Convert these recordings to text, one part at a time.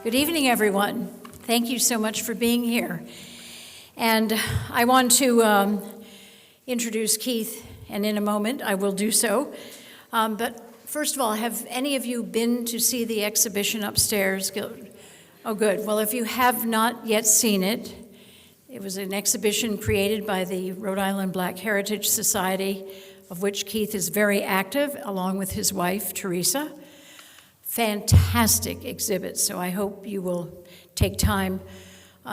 Good evening, everyone. Thank you so much for being here. And I want to introduce Keith, and in a moment I will do so. But first of all, have any of you been to see the exhibition upstairs? Oh, good. Well, if you have not yet seen it, it was an exhibition created by the Rhode Island Black Heritage Society, of which Keith is very active, along with his wife, Teresa. Fantastic exhibit, so I hope you will take time.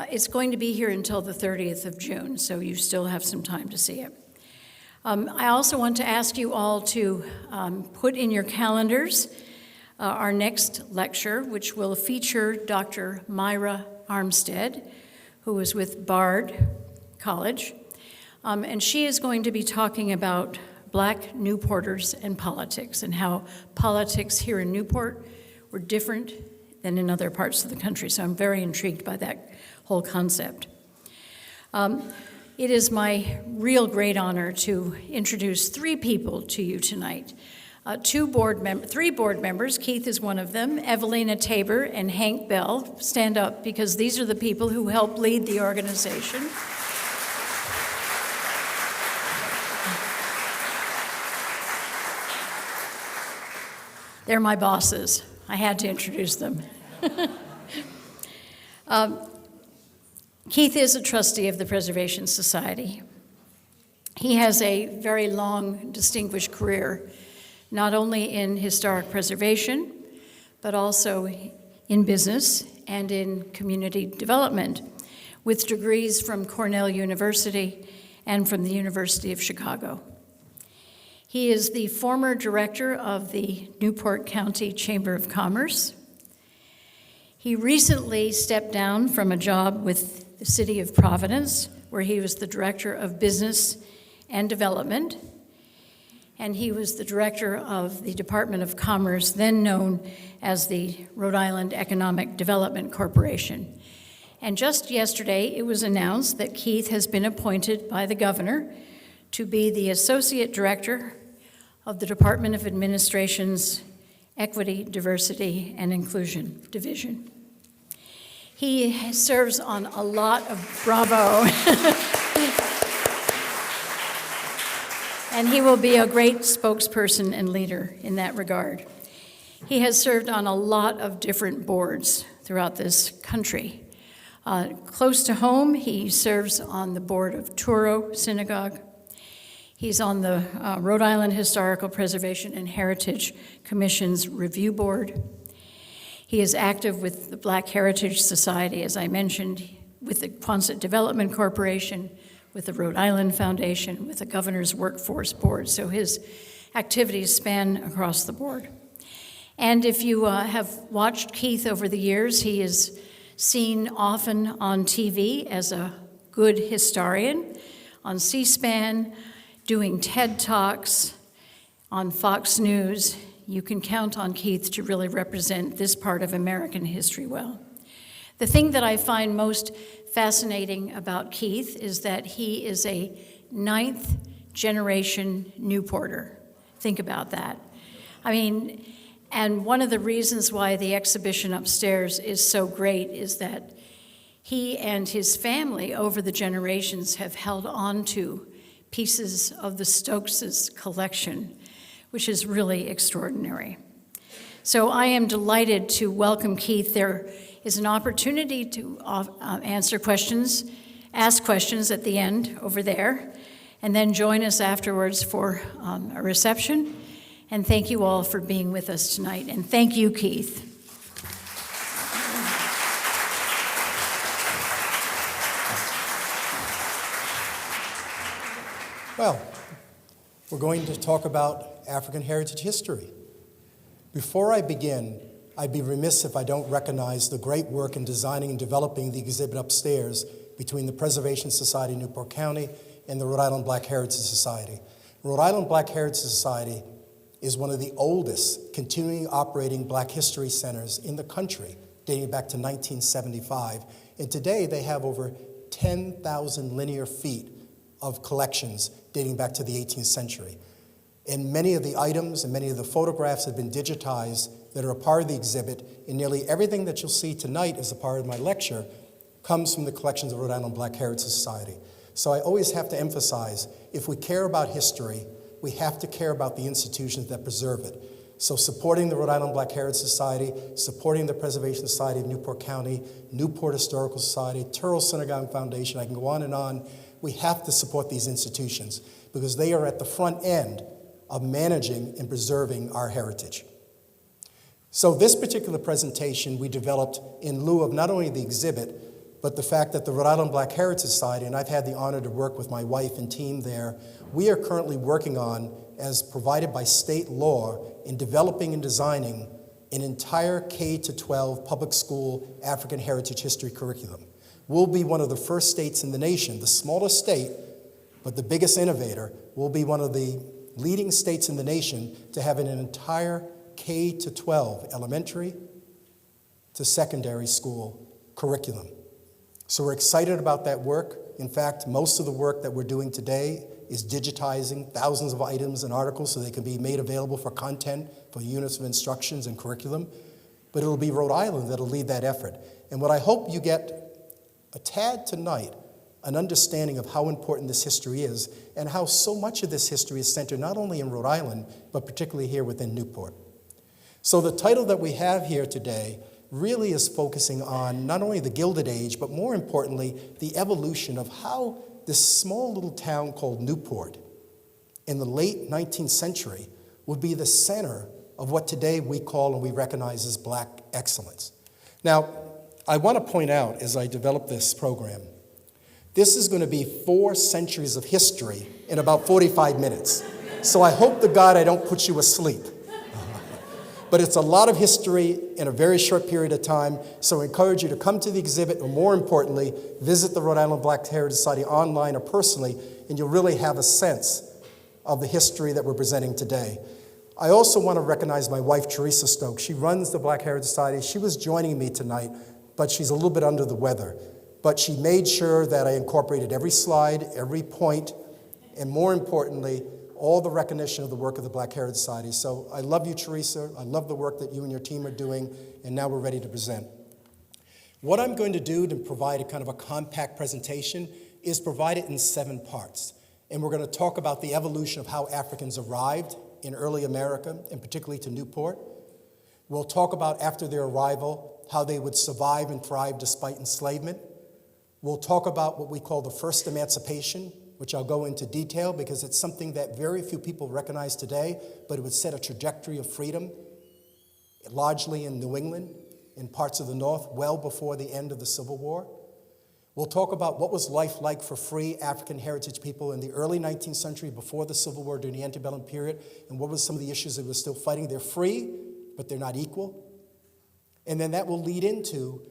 It's going to be here until the 30th of June, so you still have some time to see it. I also want to ask you all to put in your calendars our next lecture, which will feature Dr. Myra Armstead, who is with Bard College, and she is going to be talking about Black Newporters and politics, and how politics here in Newport were different than in other parts of the country. So I'm very intrigued by that whole concept. It is my real great honor to introduce three people to you tonight. Three board members, Keith is one of them, Evelina Tabor and Hank Bell. Stand up, because these are the people who help lead the organization. They're my bosses. I had to introduce them. Keith is a trustee of the Preservation Society. He has a very long, distinguished career, not only in historic preservation, but also in business and in community development, with degrees from Cornell University and from the University of Chicago. He is the former director of the Newport County Chamber of Commerce. He recently stepped down from a job with the City of Providence, where he was the director of business and development, and he was the director of the Department of Commerce, then known as the Rhode Island Economic Development Corporation. And just yesterday, it was announced that Keith has been appointed by the governor to be the associate director of the Department of Administration's Equity, Diversity, and Inclusion Division. He serves on a lot of, bravo. And he will be a great spokesperson and leader in that regard. He has served on a lot of different boards throughout this country. Close to home, he serves on the board of Touro Synagogue. He's on the Rhode Island Historical Preservation and Heritage Commission's Review Board. He is active with the Black Heritage Society, as I mentioned, with the Quonset Development Corporation, with the Rhode Island Foundation, with the Governor's Workforce Board. So his activities span across the board. And if you have watched Keith over the years, he is seen often on TV as a good historian, on C-SPAN, doing TED Talks, on Fox News. You can count on Keith to really represent this part of American history well. The thing that I find most fascinating about Keith is that he is a 9th generation Newporter. Think about that. I mean, and one of the reasons why the exhibition upstairs is so great is that he and his family over the generations have held on to pieces of the Stokes' collection, which is really extraordinary. So I am delighted to welcome Keith. There is an opportunity to ask questions at the end over there, and then join us afterwards for a reception. And thank you all for being with us tonight. And thank you, Keith. Well, we're going to talk about African heritage history. Before I begin, I'd be remiss if I don't recognize the great work in designing and developing the exhibit upstairs between the Preservation Society of Newport County and the Rhode Island Black Heritage Society. Rhode Island Black Heritage Society is one of the oldest continuing operating Black history centers in the country, dating back to 1975. And today they have over 10,000 linear feet of collections dating back to the 18th century. And many of the items and many of the photographs have been digitized that are a part of the exhibit, and nearly everything that you'll see tonight as a part of my lecture comes from the collections of Rhode Island Black Heritage Society. So I always have to emphasize, if we care about history, we have to care about the institutions that preserve it. So supporting the Rhode Island Black Heritage Society, supporting the Preservation Society of Newport County, Newport Historical Society, Turl Synagogue Foundation, I can go on and on. We have to support these institutions because they are at the front end of managing and preserving our heritage. So this particular presentation we developed in lieu of not only the exhibit, but the fact that the Rhode Island Black Heritage Society, and I've had the honor to work with my wife and team there, we are currently working on, as provided by state law, in developing and designing an entire K-12 public school African heritage history curriculum. We'll be one of the first states in the nation, the smallest state, but the biggest innovator. We'll be one of the leading states in the nation to have an entire K-12 elementary to secondary school curriculum. So we're excited about that work. In fact, most of the work that we're doing today is digitizing thousands of items and articles so they can be made available for content, for units of instructions and curriculum. But it'll be Rhode Island that'll lead that effort. And what I hope you get a tad tonight, an understanding of how important this history is and how so much of this history is centered not only in Rhode Island, but particularly here within Newport. So the title that we have here today really is focusing on not only the Gilded Age, but more importantly, the evolution of how this small little town called Newport in the late 19th century would be the center of what today we call and we recognize as Black excellence. Now, I want to point out as I develop this program, this is going to be 4 centuries of history in about 45 minutes. So I hope to God I don't put you asleep. But it's a lot of history in a very short period of time, so I encourage you to come to the exhibit, and more importantly, visit the Rhode Island Black Heritage Society online or personally, and you'll really have a sense of the history that we're presenting today. I also want to recognize my wife, Teresa Stokes. She runs the Black Heritage Society. She was joining me tonight, but she's a little bit under the weather. But she made sure that I incorporated every slide, every point, and more importantly, all the recognition of the work of the Black Heritage Society. So I love you, Teresa. I love the work that you and your team are doing, and now we're ready to present. What I'm going to do to provide a kind of a compact presentation is provide it in 7 parts. And we're going to talk about the evolution of how Africans arrived in early America, and particularly to Newport. We'll talk about, after their arrival, how they would survive and thrive despite enslavement. We'll talk about what we call the first emancipation, which I'll go into detail because it's something that very few people recognize today, but it would set a trajectory of freedom, largely in New England, in parts of the North, well before the end of the Civil War. We'll talk about what was life like for free African heritage people in the early 19th century before the Civil War during the antebellum period, and what were some of the issues they were still fighting. They're free, but they're not equal. And then that will lead into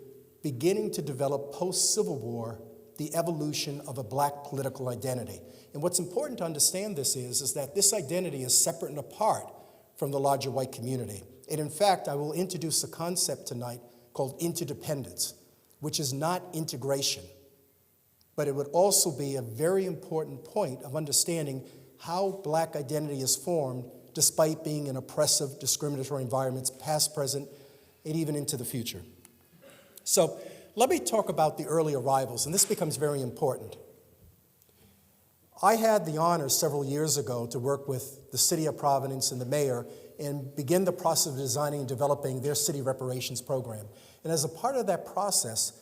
beginning to develop post-Civil War the evolution of a Black political identity. And what's important to understand this is that this identity is separate and apart from the larger white community. And in fact, I will introduce a concept tonight called interdependence, which is not integration, but it would also be a very important point of understanding how Black identity is formed despite being in oppressive, discriminatory environments, past, present, and even into the future. So let me talk about the early arrivals, and this becomes very important. I had the honor several years ago to work with the City of Providence and the mayor and begin the process of designing and developing their city reparations program. And as a part of that process,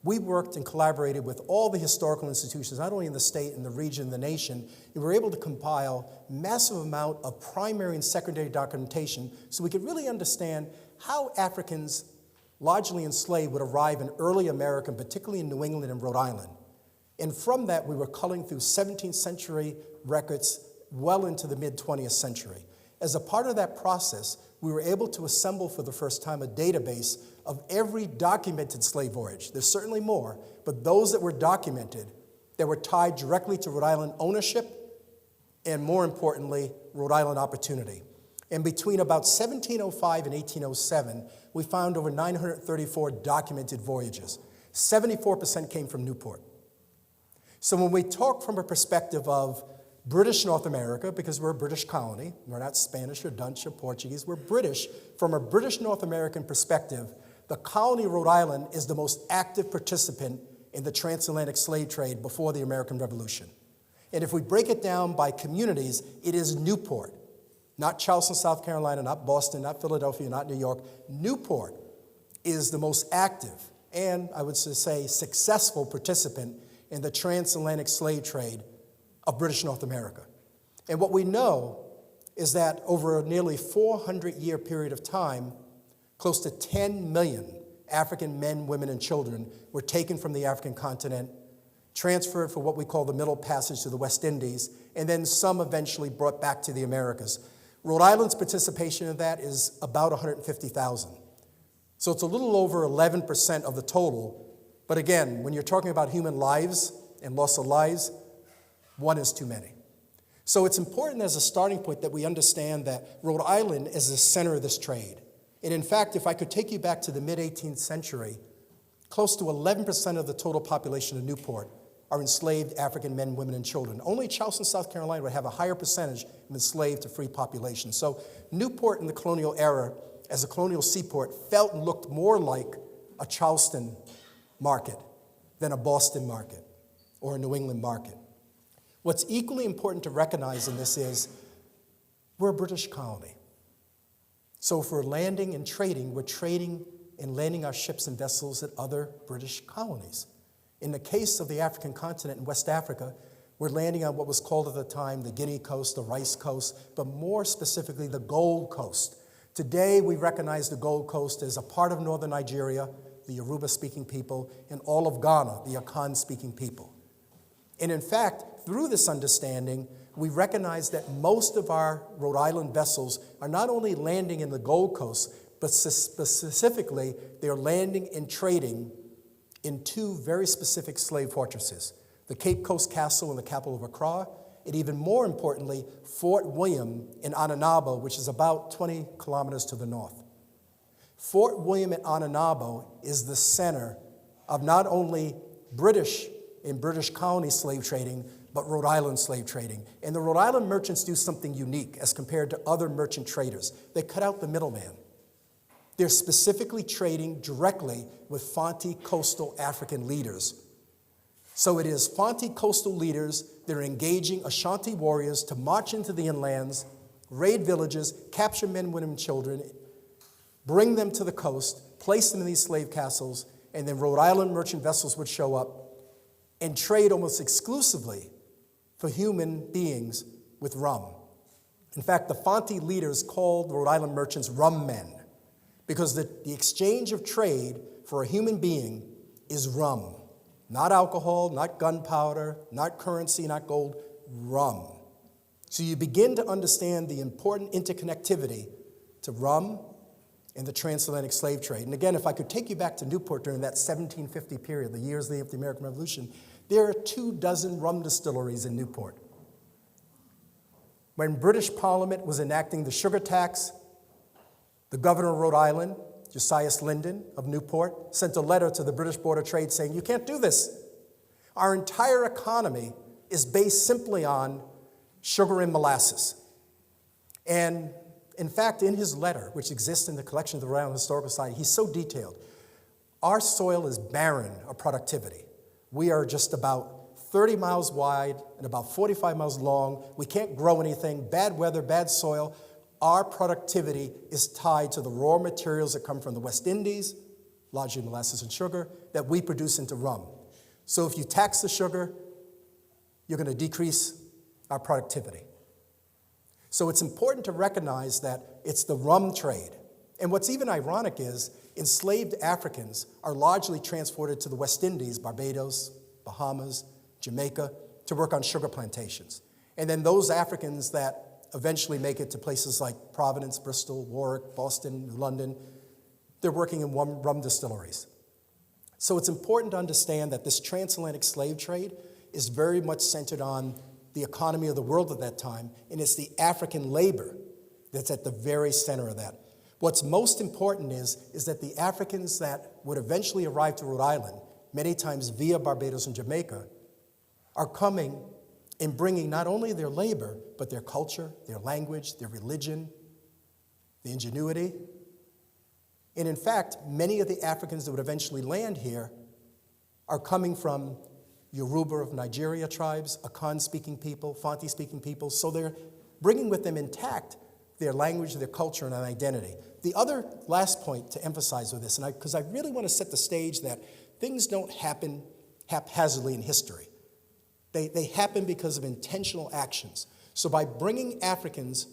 we worked and collaborated with all the historical institutions, not only in the state and the region and the nation, and we were able to compile a massive amount of primary and secondary documentation so we could really understand how Africans largely enslaved would arrive in early America, particularly in New England and Rhode Island. And from that, we were culling through 17th century records well into the mid-20th century. As a part of that process, we were able to assemble for the first time a database of every documented slave voyage. There's certainly more, but those that were documented that were tied directly to Rhode Island ownership and, more importantly, Rhode Island opportunity. And between about 1705 and 1807, we found over 934 documented voyages. 74% came from Newport. So when we talk from a perspective of British North America, because we're a British colony, we're not Spanish or Dutch or Portuguese, we're British. From a British North American perspective, the colony of Rhode Island is the most active participant in the transatlantic slave trade before the American Revolution. And if we break it down by communities, it is Newport, not Charleston, South Carolina, not Boston, not Philadelphia, not New York. Newport is the most active and, I would say, successful participant in the transatlantic slave trade of British North America. And what we know is that over a nearly 400-year period of time, close to 10 million African men, women, and children were taken from the African continent, transferred for what we call the Middle Passage to the West Indies, and then some eventually brought back to the Americas. Rhode Island's participation in that is about 150,000. So it's a little over 11% of the total. But again, when you're talking about human lives and loss of lives, one is too many. So it's important as a starting point that we understand that Rhode Island is the center of this trade. And in fact, if I could take you back to the mid-18th century, close to 11% of the total population of Newport are enslaved African men, women, and children. Only Charleston, South Carolina would have a higher percentage of enslaved to free population. So Newport in the colonial era, as a colonial seaport, felt and looked more like a Charleston market than a Boston market or a New England market. What's equally important to recognize in this is we're a British colony. So if we're landing and trading, we're trading and landing our ships and vessels at other British colonies. In the case of the African continent and West Africa, we're landing on what was called at the time the Guinea Coast, the Rice Coast, but more specifically the Gold Coast. Today, we recognize the Gold Coast as a part of northern Nigeria, the Yoruba-speaking people, and all of Ghana, the Akan-speaking people. And in fact, through this understanding, we recognize that most of our Rhode Island vessels are not only landing in the Gold Coast, but specifically, they're landing and trading in two very specific slave fortresses, the Cape Coast Castle in the capital of Accra, and even more importantly, Fort William in Ananabo, which is about 20 kilometers to the north. Fort William at Ananabo is the center of not only British and British colony slave trading, but Rhode Island slave trading. And the Rhode Island merchants do something unique as compared to other merchant traders. They cut out the middleman. They're specifically trading directly with Fonte coastal African leaders. So it is Fonte coastal leaders that are engaging Ashanti warriors to march into the inlands, raid villages, capture men, women, and children, bring them to the coast, place them in these slave castles, and then Rhode Island merchant vessels would show up and trade almost exclusively for human beings with rum. In fact, the Fonte leaders called Rhode Island merchants rum men because the exchange of trade for a human being is rum. Not alcohol, not gunpowder, not currency, not gold, rum. So you begin to understand the important interconnectivity to rum and the transatlantic slave trade. And again, if I could take you back to Newport during that 1750 period, the years leading up to the American Revolution, there are 24 rum distilleries in Newport. When British Parliament was enacting the sugar tax, the governor of Rhode Island, Josias Linden of Newport, sent a letter to the British Board of Trade saying, you can't do this. Our entire economy is based simply on sugar and molasses. And in fact, in his letter, which exists in the collection of the Rhode Island Historical Society, he's so detailed. Our soil is barren of productivity. We are just about 30 miles wide and about 45 miles long. We can't grow anything, bad weather, bad soil. Our productivity is tied to the raw materials that come from the West Indies, largely molasses and sugar, that we produce into rum. So if you tax the sugar, you're going to decrease our productivity. So it's important to recognize that it's the rum trade. And what's even ironic is enslaved Africans are largely transported to the West Indies, Barbados, Bahamas, Jamaica, to work on sugar plantations. And then those Africans that eventually make it to places like Providence, Bristol, Warwick, Boston, London, they're working in rum distilleries. So it's important to understand that this transatlantic slave trade is very much centered on the economy of the world at that time, and it's the African labor that's at the very center of that. What's most important is that the Africans that would eventually arrive to Rhode Island, many times via Barbados and Jamaica, are coming in bringing not only their labor, but their culture, their language, their religion, the ingenuity. And in fact, many of the Africans that would eventually land here are coming from Yoruba of Nigeria tribes, Akan-speaking people, Fanti-speaking people, so they're bringing with them intact their language, their culture, and their identity. The other last point to emphasize with this, and because I really want to set the stage that things don't happen haphazardly in history. They happen because of intentional actions. So by bringing Africans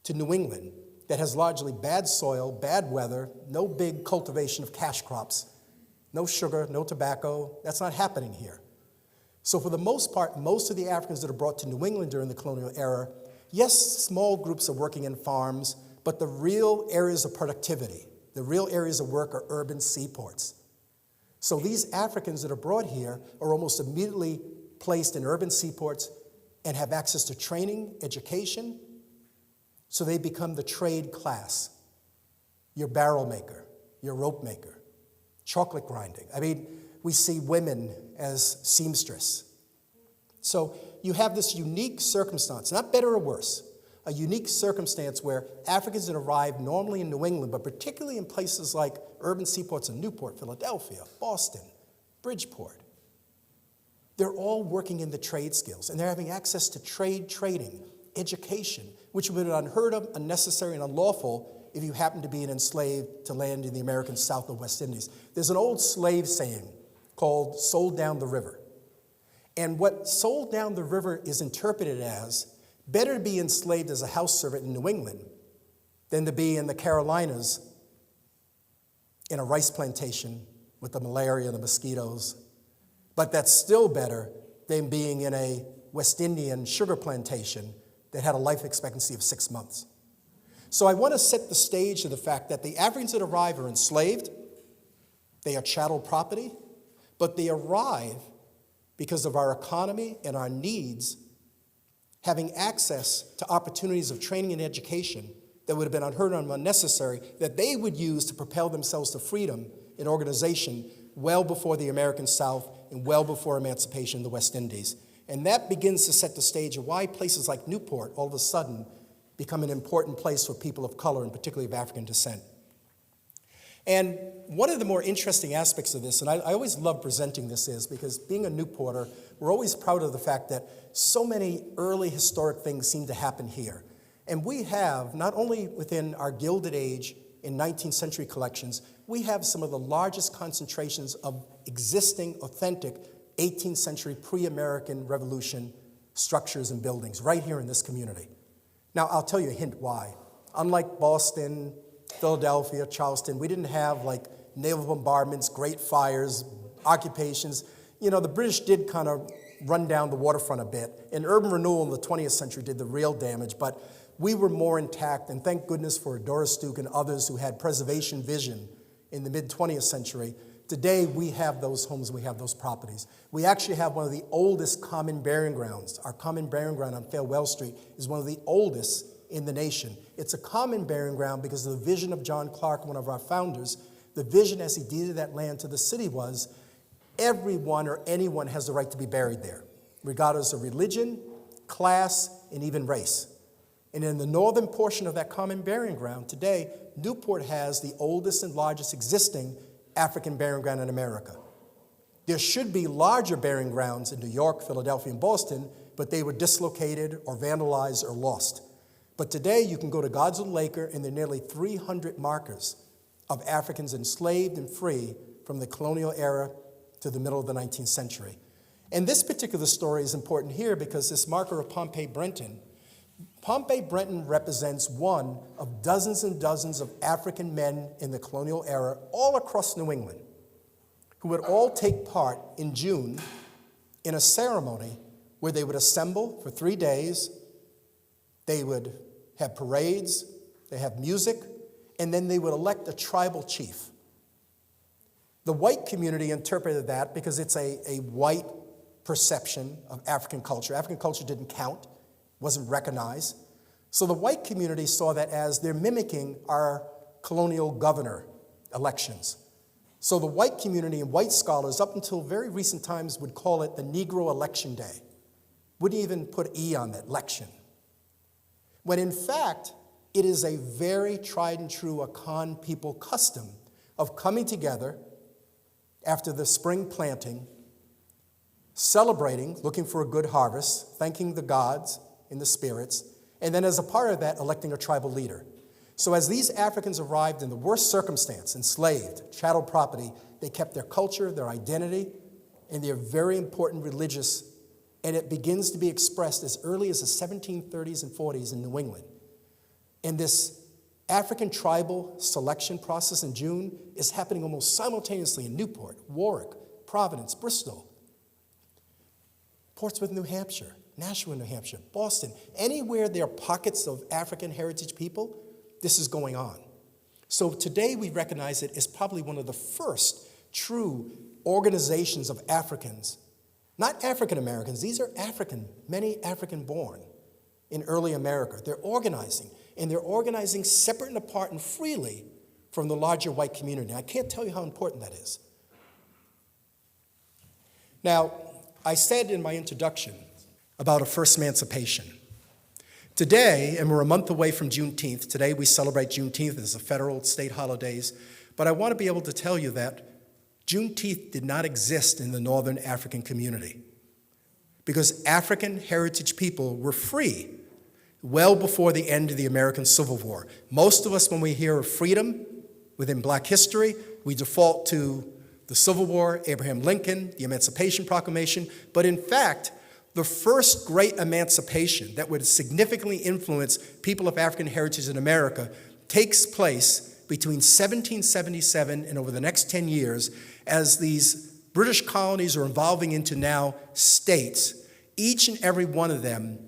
to New England that has largely bad soil, bad weather, no big cultivation of cash crops, no sugar, no tobacco, that's not happening here. So for the most part, most of the Africans that are brought to New England during the colonial era, yes, small groups are working in farms, but the real areas of productivity, the real areas of work are urban seaports. So these Africans that are brought here are almost immediately placed in urban seaports and have access to training, education, so they become the trade class. Your barrel maker, your rope maker, chocolate grinding. I mean, we see women as seamstress. So you have this unique circumstance, not better or worse, a unique circumstance where Africans that arrive normally in New England, but particularly in places like urban seaports in Newport, Philadelphia, Boston, Bridgeport, they're all working in the trade skills, and they're having access to trading, education, which would have been unheard of, unnecessary, and unlawful if you happen to be an enslaved to land in the American South or West Indies. There's an old slave saying called sold down the river. And what sold down the river is interpreted as better to be enslaved as a house servant in New England than to be in the Carolinas in a rice plantation with the malaria and the mosquitoes. But that's still better than being in a West Indian sugar plantation that had a life expectancy of 6 months. So I want to set the stage to the fact that the Africans that arrive are enslaved, they are chattel property, but they arrive because of our economy and our needs, having access to opportunities of training and education that would have been unheard of and unnecessary, that they would use to propel themselves to freedom and organization well before the American South and well before emancipation in the West Indies. And that begins to set the stage of why places like Newport all of a sudden become an important place for people of color, and particularly of African descent. And one of the more interesting aspects of this, and I always love presenting this, is because being a Newporter, we're always proud of the fact that so many early historic things seem to happen here. And we have, not only within our Gilded Age in 19th century collections, we have some of the largest concentrations of existing, authentic 18th century pre-American Revolution structures and buildings right here in this community. Now, I'll tell you a hint why. Unlike Boston, Philadelphia, Charleston, we didn't have like naval bombardments, great fires, occupations. You know, the British did kind of run down the waterfront a bit, and urban renewal in the 20th century did the real damage, but we were more intact, and thank goodness for Doris Duke and others who had preservation vision in the mid-20th century. Today, we have those homes, we have those properties. We actually have one of the oldest common burying grounds. Our common burying ground on Farewell Street is one of the oldest in the nation. It's a common burying ground because of the vision of John Clark, one of our founders. The vision as he deeded that land to the city was everyone or anyone has the right to be buried there, regardless of religion, class, and even race. And in the northern portion of that common burying ground today, Newport has the oldest and largest existing African burying ground in America. There should be larger burying grounds in New York, Philadelphia, and Boston, but they were dislocated or vandalized or lost. But today you can go to God's Little Acre and there are nearly 300 markers of Africans enslaved and free from the colonial era to the middle of the 19th century. And this particular story is important here because this marker of Pompey Brenton represents one of dozens and dozens of African men in the colonial era all across New England who would all take part in June in a ceremony where they would assemble for 3 days. They would have parades, they have music, and then they would elect a tribal chief. The white community interpreted that because it's a white perception of African culture. African culture didn't count, wasn't recognized. So the white community saw that as they're mimicking our colonial governor elections. So the white community and white scholars up until very recent times would call it the Negro Election Day. Wouldn't even put E on that, lection. When in fact, it is a very tried and true Akan people custom of coming together after the spring planting, celebrating, looking for a good harvest, thanking the gods and the spirits, and then as a part of that, electing a tribal leader. So as these Africans arrived in the worst circumstance, enslaved, chattel property, they kept their culture, their identity, and their very important religious, and it begins to be expressed as early as the 1730s and 40s in New England. And this African tribal selection process in June is happening almost simultaneously in Newport, Warwick, Providence, Bristol, Portsmouth, New Hampshire, Nashua, New Hampshire, Boston. Anywhere there are pockets of African heritage people, this is going on. So today we recognize it as probably one of the first true organizations of Africans, not African Americans, these are African, many African born in early America. They're organizing, and they're organizing separate and apart and freely from the larger white community. I can't tell you how important that is. Now, I said in my introduction about a first emancipation. Today, and we're a month away from Juneteenth, today we celebrate Juneteenth as a federal state holidays, but I want to be able to tell you that Juneteenth did not exist in the Northern African community because African heritage people were free well before the end of the American Civil War. Most of us, when we hear of freedom within Black history, we default to the Civil War, Abraham Lincoln, the Emancipation Proclamation, but in fact, the first great emancipation that would significantly influence people of African heritage in America takes place between 1777 and over the next 10 years as these British colonies are evolving into now states. Each and every one of them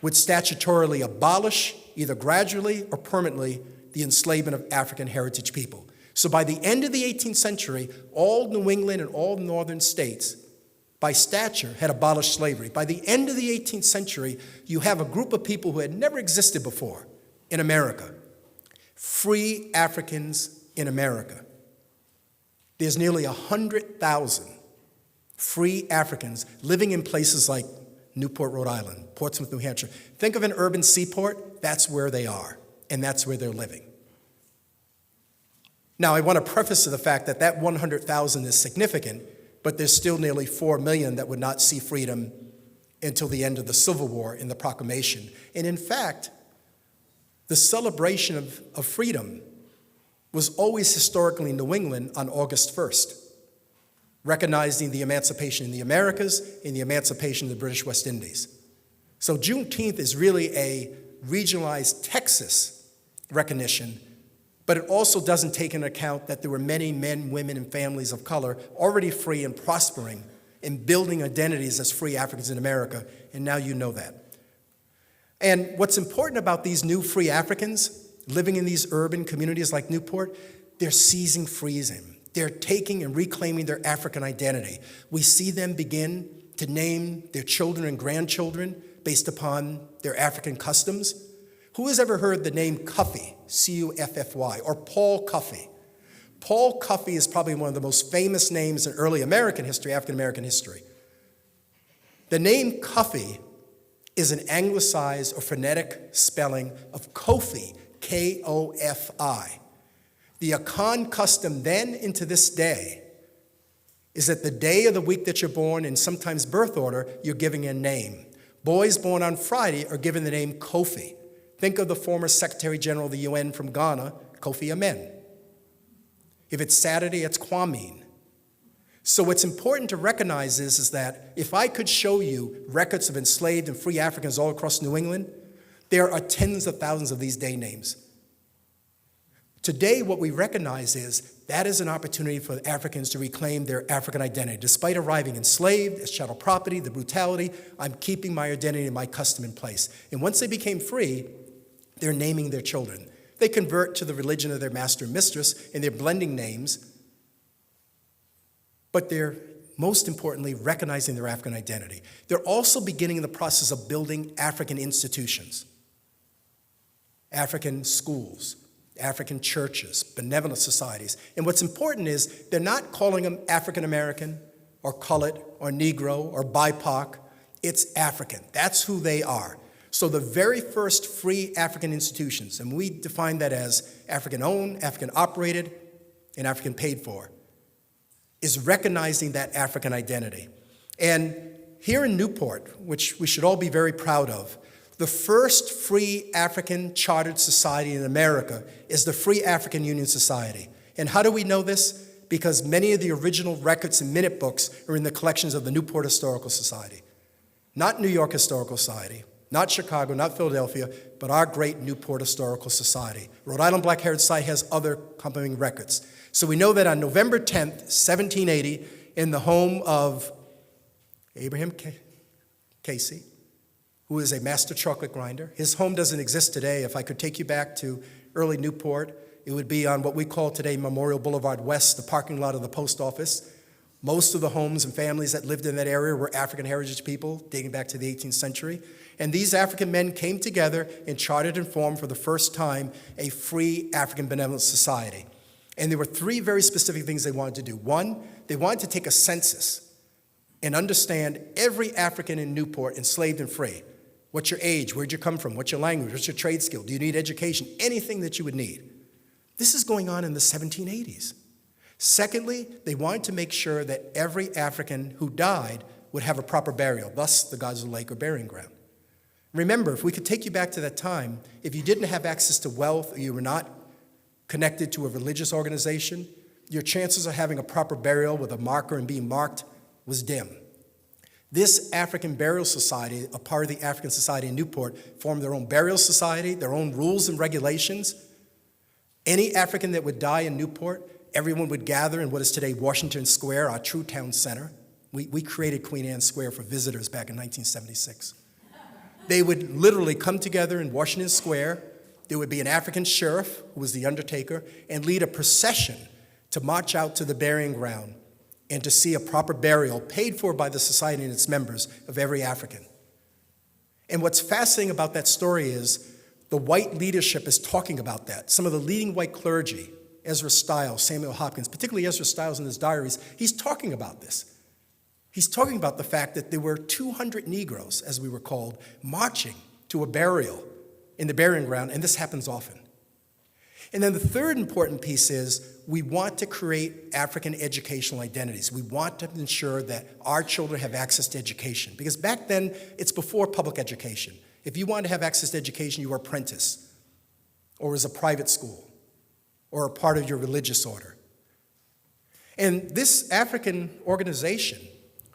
would statutorily abolish, either gradually or permanently, the enslavement of African heritage people. So by the end of the 18th century, all New England and all northern states, by stature, had abolished slavery. By the end of the 18th century, you have a group of people who had never existed before in America. Free Africans in America. There's nearly 100,000 free Africans living in places like Newport, Rhode Island, Portsmouth, New Hampshire. Think of an urban seaport, that's where they are, and that's where they're living. Now, I want to preface to the fact that that 100,000 is significant, but there's still nearly 4 million that would not see freedom until the end of the Civil War in the proclamation. And in fact, the celebration of freedom was always historically in New England on August 1st, recognizing the emancipation in the Americas and the emancipation of the British West Indies. So Juneteenth is really a regionalized Texas recognition, but it also doesn't take into account that there were many men, women, and families of color already free and prospering and building identities as free Africans in America, and now you know that. And what's important about these new free Africans living in these urban communities like Newport, they're seizing freedom. They're taking and reclaiming their African identity. We see them begin to name their children and grandchildren based upon their African customs. Who has ever heard the name Cuffy, C-U-F-F-Y, or Paul Cuffy? Paul Cuffy is probably one of the most famous names in early American history, African American history. The name Cuffy is an anglicized or phonetic spelling of Kofi, K-O-F-I. The Akan custom then into this day is that the day of the week that you're born, and sometimes birth order, you're giving a name. Boys born on Friday are given the name Kofi. Think of the former Secretary General of the UN from Ghana, Kofi Amen. If it's Saturday, it's Kwame. So what's important to recognize is that if I could show you records of enslaved and free Africans all across New England, there are tens of thousands of these day names. Today, what we recognize is that is an opportunity for Africans to reclaim their African identity. Despite arriving enslaved as chattel property, the brutality, I'm keeping my identity and my custom in place. And once they became free, they're naming their children. They convert to the religion of their master and mistress, and they're blending names, but they're most importantly recognizing their African identity. They're also beginning the process of building African institutions, African schools, African churches, benevolent societies. And what's important is they're not calling them African American or colored or Negro or BIPOC. It's African. That's who they are. So the very first free African institutions, and we define that as African-owned, African-operated, and African-paid for, is recognizing that African identity. And here in Newport, which we should all be very proud of, the first free African chartered society in America is the Free African Union Society. And how do we know this? Because many of the original records and minute books are in the collections of the Newport Historical Society. Not New York Historical Society, not Chicago, not Philadelphia, but our great Newport Historical Society. Rhode Island Black Heritage Society has other accompanying records. So we know that on November 10th, 1780, in the home of Abraham Casey, who is a master chocolate grinder. His home doesn't exist today. If I could take you back to early Newport, it would be on what we call today Memorial Boulevard West, the parking lot of the post office. Most of the homes and families that lived in that area were African heritage people dating back to the 18th century. And these African men came together and chartered and formed for the first time a free African benevolent society. And there were three very specific things they wanted to do. One, they wanted to take a census and understand every African in Newport, enslaved and free. What's your age? Where'd you come from? What's your language? What's your trade skill? Do you need education? Anything that you would need. This is going on in the 1780s. Secondly, they wanted to make sure that every African who died would have a proper burial, thus the gods of the lake or burying ground. Remember, if we could take you back to that time, if you didn't have access to wealth or you were not connected to a religious organization, your chances of having a proper burial with a marker and being marked was dim. This African Burial Society, a part of the African Society in Newport, formed their own burial society, their own rules and regulations. Any African that would die in Newport, everyone would gather in what is today Washington Square, our true town center. We created Queen Anne Square for visitors back in 1976. They would literally come together in Washington Square. There would be an African sheriff, who was the undertaker, and lead a procession to march out to the burying ground and to see a proper burial paid for by the society and its members of every African. And what's fascinating about that story is the white leadership is talking about that. Some of the leading white clergy, Ezra Stiles, Samuel Hopkins, particularly Ezra Stiles in his diaries, he's talking about this. He's talking about the fact that there were 200 Negroes, as we were called, marching to a burial in the burying ground, and this happens often. And then the third important piece is we want to create African educational identities. We want to ensure that our children have access to education, because back then, it's before public education. If you wanted to have access to education, you were apprentice, or was a private school, or a part of your religious order. And this African organization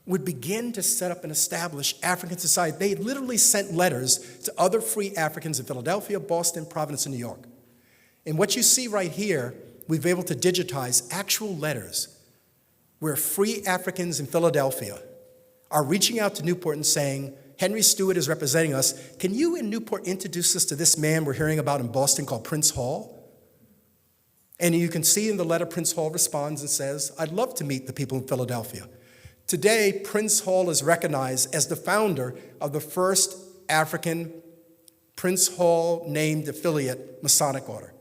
would begin to set up and establish African society. They literally sent letters to other free Africans in Philadelphia, Boston, Providence, and New York. And what you see right here, we've been able to digitize actual letters where free Africans in Philadelphia are reaching out to Newport and saying, Henry Stewart is representing us. Can you in Newport introduce us to this man we're hearing about in Boston called Prince Hall? And you can see in the letter, Prince Hall responds and says, I'd love to meet the people in Philadelphia. Today, Prince Hall is recognized as the founder of the first African Prince Hall named affiliate Masonic order.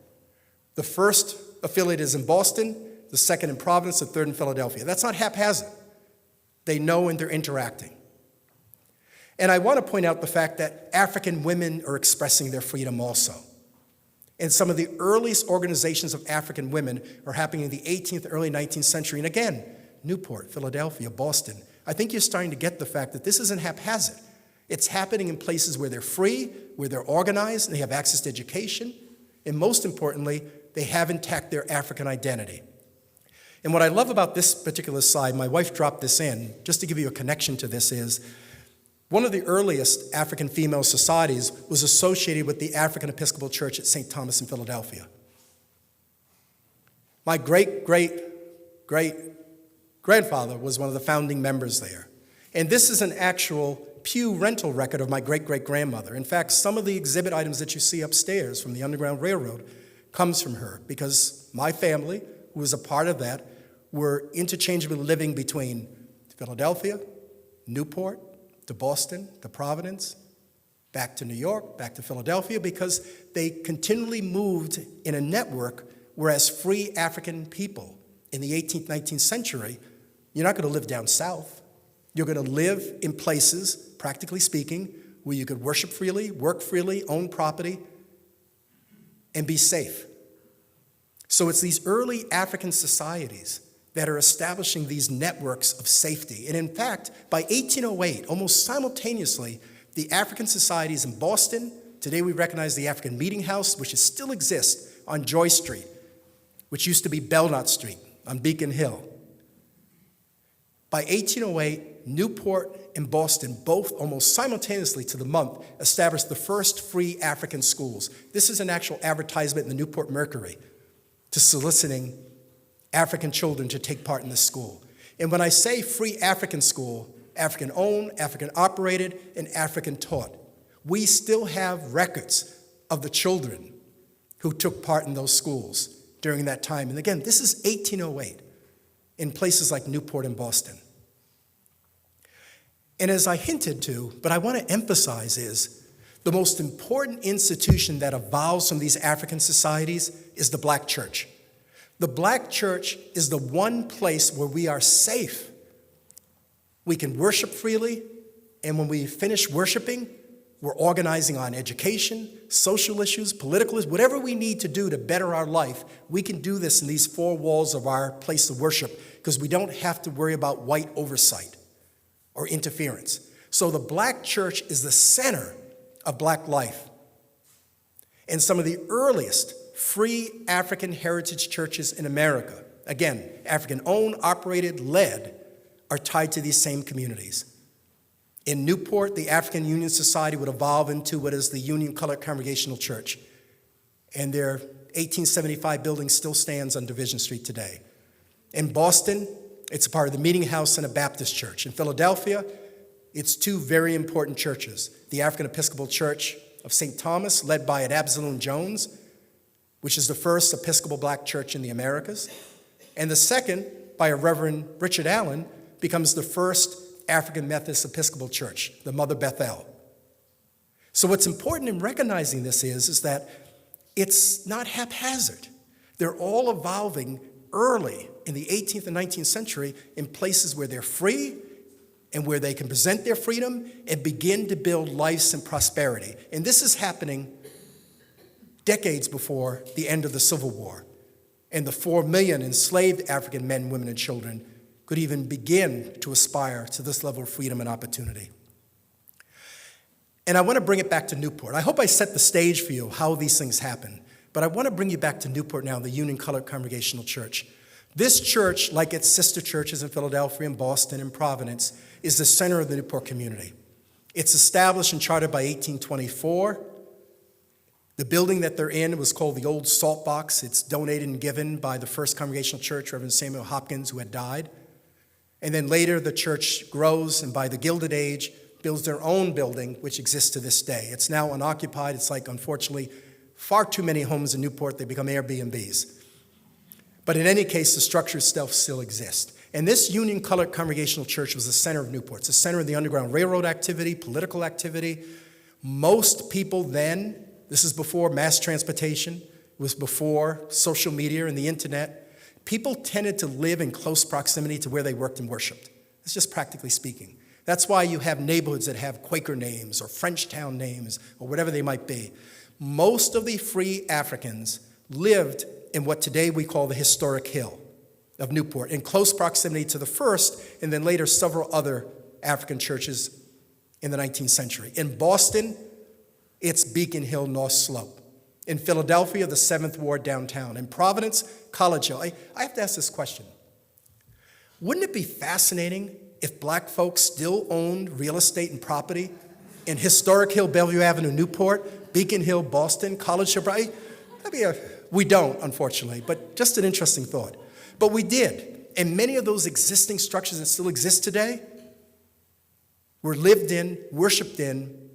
The first affiliate is in Boston, the second in Providence, the third in Philadelphia. That's not haphazard. They know and they're interacting. And I want to point out the fact that African women are expressing their freedom also. And some of the earliest organizations of African women are happening in the 18th, early 19th century. And again, Newport, Philadelphia, Boston. I think you're starting to get the fact that this isn't haphazard. It's happening in places where they're free, where they're organized, and they have access to education. And most importantly, they have intact their African identity. And what I love about this particular slide, my wife dropped this in, just to give you a connection to this, is one of the earliest African female societies was associated with the African Episcopal Church at St. Thomas in Philadelphia. My great-great-great-grandfather was one of the founding members there. And this is an actual pew rental record of my great-great-grandmother. In fact, some of the exhibit items that you see upstairs from the Underground Railroad comes from her, because my family, who was a part of that, were interchangeably living between Philadelphia, Newport, to Boston, to Providence, back to New York, back to Philadelphia, because they continually moved in a network, whereas free African people in the 18th, 19th century, you're not going to live down south. You're going to live in places, practically speaking, where you could worship freely, work freely, own property, and be safe. So it's these early African societies that are establishing these networks of safety. And in fact, by 1808, almost simultaneously, the African societies in Boston, today we recognize the African Meeting House, which still exists on Joy Street, which used to be Belknap Street on Beacon Hill. By 1808, Newport and Boston, both almost simultaneously to the month, established the first free African schools. This is an actual advertisement in the Newport Mercury to soliciting African children to take part in this school. And when I say free African school, African owned, African operated, and African taught, we still have records of the children who took part in those schools during that time. And again, this is 1808 in places like Newport and Boston. And as I hinted to, but I want to emphasize is, the most important institution that evolves from these African societies is the Black church. The Black church is the one place where we are safe. We can worship freely, and when we finish worshiping, we're organizing on education, social issues, political issues, whatever we need to do to better our life, we can do this in these four walls of our place of worship because we don't have to worry about white oversight or interference. So the Black church is the center of Black life. And some of the earliest free African heritage churches in America, again, African-owned, operated, led, are tied to these same communities. In Newport, the African Union Society would evolve into what is the Union Colored Congregational Church. And their 1875 building still stands on Division Street today. In Boston, it's a part of the Meeting House and a Baptist church. In Philadelphia, it's two very important churches. The African Episcopal Church of St. Thomas, led by Absalom Jones, which is the first Episcopal Black church in the Americas. And the second, by a Reverend Richard Allen, becomes the first African Methodist Episcopal Church, the Mother Bethel. So what's important in recognizing this is that it's not haphazard. They're all evolving early in the 18th and 19th century in places where they're free and where they can present their freedom and begin to build lives and prosperity. And this is happening decades before the end of the Civil War. And the 4 million enslaved African men, women, and children could even begin to aspire to this level of freedom and opportunity. And I want to bring it back to Newport. I hope I set the stage for you how these things happen. But I want to bring you back to Newport now, the Union Colored Congregational Church. This church, like its sister churches in Philadelphia and Boston and Providence, is the center of the Newport community. It's established and chartered by 1824. The building that they're in was called the Old Salt Box. It's donated and given by the First Congregational Church, Reverend Samuel Hopkins, who had died. And then later the church grows, and by the Gilded Age, builds their own building, which exists to this day. It's now unoccupied. It's like, unfortunately, far too many homes in Newport. They become Airbnbs. But in any case, the structure itself still exists. And this Union Colored Congregational Church was the center of Newport. It's the center of the Underground Railroad activity, political activity. Most people then, this is before mass transportation, it was before social media and the internet, people tended to live in close proximity to where they worked and worshiped. It's just practically speaking. That's why you have neighborhoods that have Quaker names or Frenchtown names or whatever they might be. Most of the free Africans lived in what today we call the historic Hill of Newport, in close proximity to the first and then later several other African churches in the 19th century. In Boston, it's Beacon Hill, North Slope. In Philadelphia, the 7th Ward downtown. In Providence, College Hill. I have to ask this question. Wouldn't it be fascinating if Black folks still owned real estate and property in Historic Hill, Bellevue Avenue, Newport, Beacon Hill, Boston, College Hill? We don't, unfortunately, but just an interesting thought. But we did. And many of those existing structures that still exist today were lived in, worshiped in,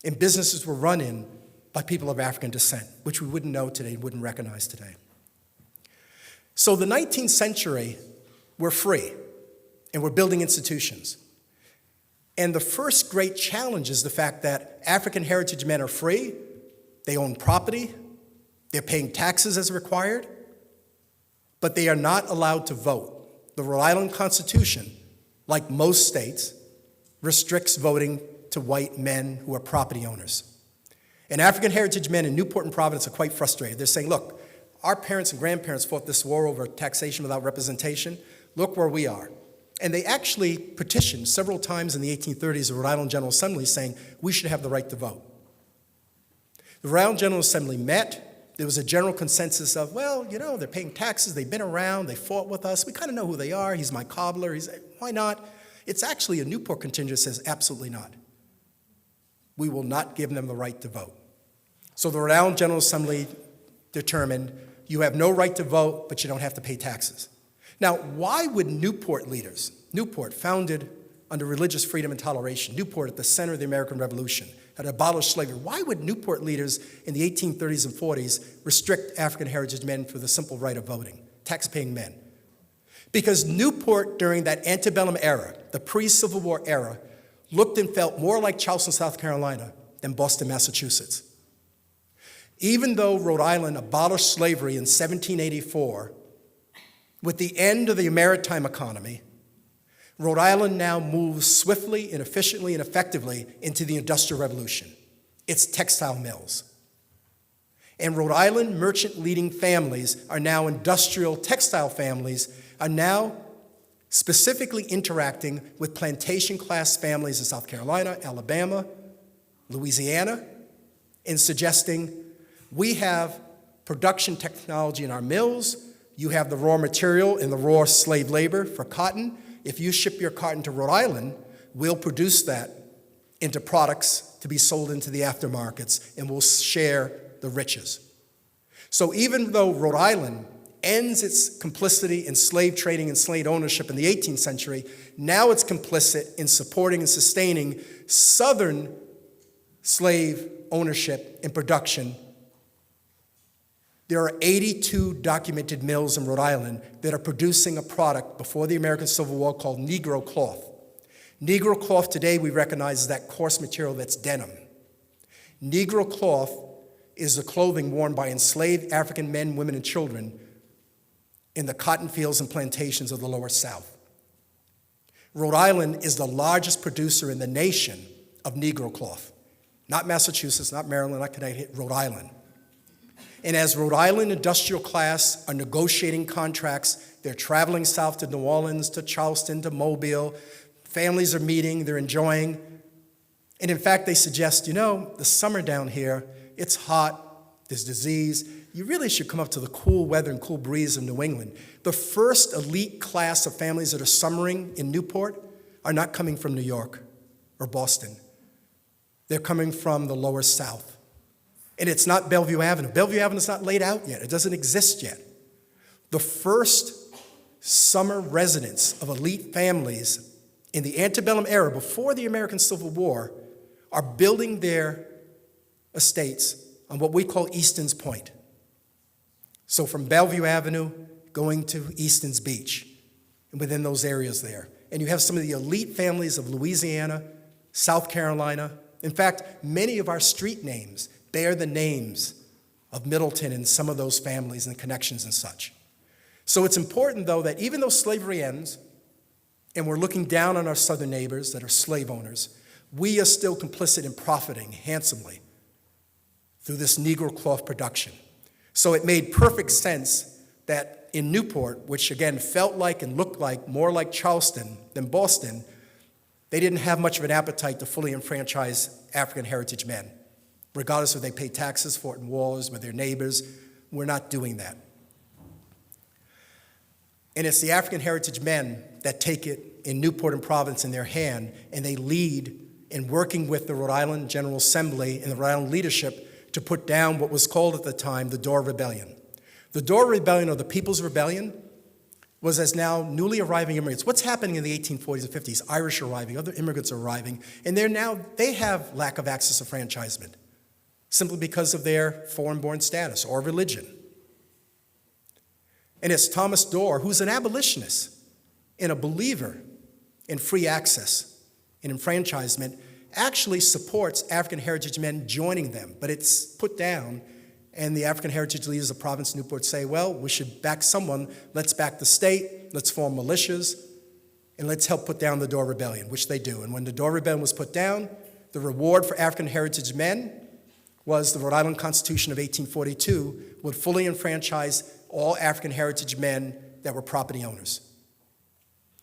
and businesses were run in by people of African descent, which we wouldn't know today, wouldn't recognize today. So the 19th century, we're free, and we're building institutions. And the first great challenge is the fact that African heritage men are free, they own property, they're paying taxes as required, but they are not allowed to vote. The Rhode Island Constitution, like most states, restricts voting to white men who are property owners. And African heritage men in Newport and Providence are quite frustrated. They're saying, look, our parents and grandparents fought this war over taxation without representation. Look where we are. And they actually petitioned several times in the 1830s the Rhode Island General Assembly saying we should have the right to vote. The Rhode Island General Assembly met. There was a general consensus of, well, you know, they're paying taxes, they've been around, they fought with us, we kind of know who they are, he's my cobbler, why not? It's actually a Newport contingent that says absolutely not. We will not give them the right to vote. So the Rhode Island General Assembly determined you have no right to vote, but you don't have to pay taxes. Now, why would Newport leaders, Newport founded under religious freedom and toleration, Newport at the center of the American Revolution, had abolished slavery, why would Newport leaders in the 1830s and 40s restrict African heritage men for the simple right of voting, tax-paying men? Because Newport during that antebellum era, the pre-Civil War era, looked and felt more like Charleston, South Carolina than Boston, Massachusetts. Even though Rhode Island abolished slavery in 1784, with the end of the maritime economy, Rhode Island now moves swiftly and efficiently and effectively into the Industrial Revolution. It's textile mills. And Rhode Island merchant leading families are now industrial textile families, are now specifically interacting with plantation class families in South Carolina, Alabama, Louisiana, and suggesting we have production technology in our mills, you have the raw material and the raw slave labor for cotton. If you ship your cotton to Rhode Island, we'll produce that into products to be sold into the aftermarkets, and we'll share the riches. So even though Rhode Island ends its complicity in slave trading and slave ownership in the 18th century, now it's complicit in supporting and sustaining Southern slave ownership and production. There are 82 documented mills in Rhode Island that are producing a product before the American Civil War called Negro cloth. Negro cloth today we recognize as that coarse material that's denim. Negro cloth is the clothing worn by enslaved African men, women, and children in the cotton fields and plantations of the Lower South. Rhode Island is the largest producer in the nation of Negro cloth. Not Massachusetts, not Maryland, not Connecticut, Rhode Island. And as Rhode Island industrial class are negotiating contracts, they're traveling south to New Orleans, to Charleston, to Mobile. Families are meeting, they're enjoying. And in fact, they suggest, you know, the summer down here, it's hot, there's disease. You really should come up to the cool weather and cool breeze of New England. The first elite class of families that are summering in Newport are not coming from New York or Boston. They're coming from the Lower South. And it's not Bellevue Avenue. Bellevue Avenue is not laid out yet. It doesn't exist yet. The first summer residents of elite families in the antebellum era, before the American Civil War, are building their estates on what we call Easton's Point. So from Bellevue Avenue, going to Easton's Beach, and within those areas there. And you have some of the elite families of Louisiana, South Carolina. In fact, many of our street names bear the names of Middleton and some of those families and connections and such. So it's important, though, that even though slavery ends, and we're looking down on our southern neighbors that are slave owners, we are still complicit in profiting handsomely through this Negro cloth production. So it made perfect sense that in Newport, which again felt like and looked like more like Charleston than Boston, they didn't have much of an appetite to fully enfranchise African heritage men. Regardless if they pay taxes, fought in wars with their neighbors, we're not doing that. And it's the African heritage men that take it in Newport and Providence in their hand, and they lead in working with the Rhode Island General Assembly and the Rhode Island leadership to put down what was called at the time the Door Rebellion. The Door Rebellion, or the People's Rebellion, was as now newly arriving immigrants. What's happening in the 1840s and 50s? Irish are arriving, other immigrants are arriving, and they have lack of access to franchisement, simply because of their foreign-born status or religion. And it's Thomas Dorr, who's an abolitionist and a believer in free access and enfranchisement, actually supports African heritage men joining them, but it's put down, and the African heritage leaders of Providence and Newport say, well, we should back someone, let's back the state, let's form militias, and let's help put down the Dorr Rebellion, which they do. And when the Dorr Rebellion was put down, the reward for African heritage men was the Rhode Island Constitution of 1842 would fully enfranchise all African heritage men that were property owners.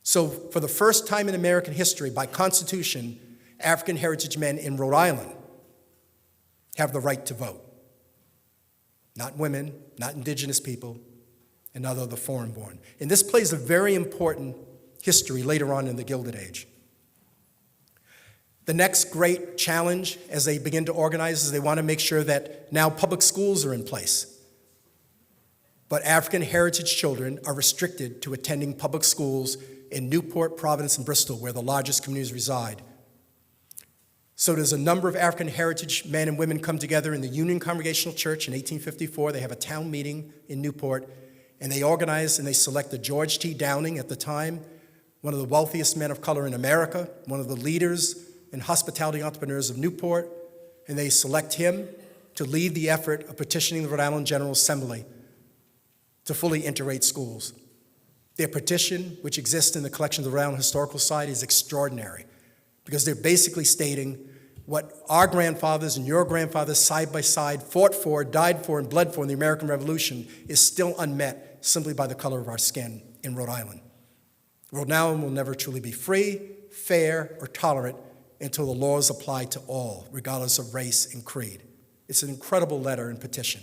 So for the first time in American history, by Constitution, African heritage men in Rhode Island have the right to vote. Not women, not indigenous people, and not other foreign-born. And this plays a very important history later on in the Gilded Age. The next great challenge as they begin to organize is they want to make sure that now public schools are in place. But African heritage children are restricted to attending public schools in Newport, Providence, and Bristol, where the largest communities reside. So there's a number of African heritage men and women come together in the Union Congregational Church in 1854. They have a town meeting in Newport, and they organize and they select the George T. Downing, at the time, one of the wealthiest men of color in America, one of the leaders and hospitality entrepreneurs of Newport, and they select him to lead the effort of petitioning the Rhode Island General Assembly to fully integrate schools. Their petition, which exists in the collection of the Rhode Island Historical Society, is extraordinary because they're basically stating what our grandfathers and your grandfathers side by side fought for, died for, and bled for in the American Revolution is still unmet simply by the color of our skin in Rhode Island. Rhode Island will never truly be free, fair, or tolerant until the laws apply to all, regardless of race and creed. It's an incredible letter and petition.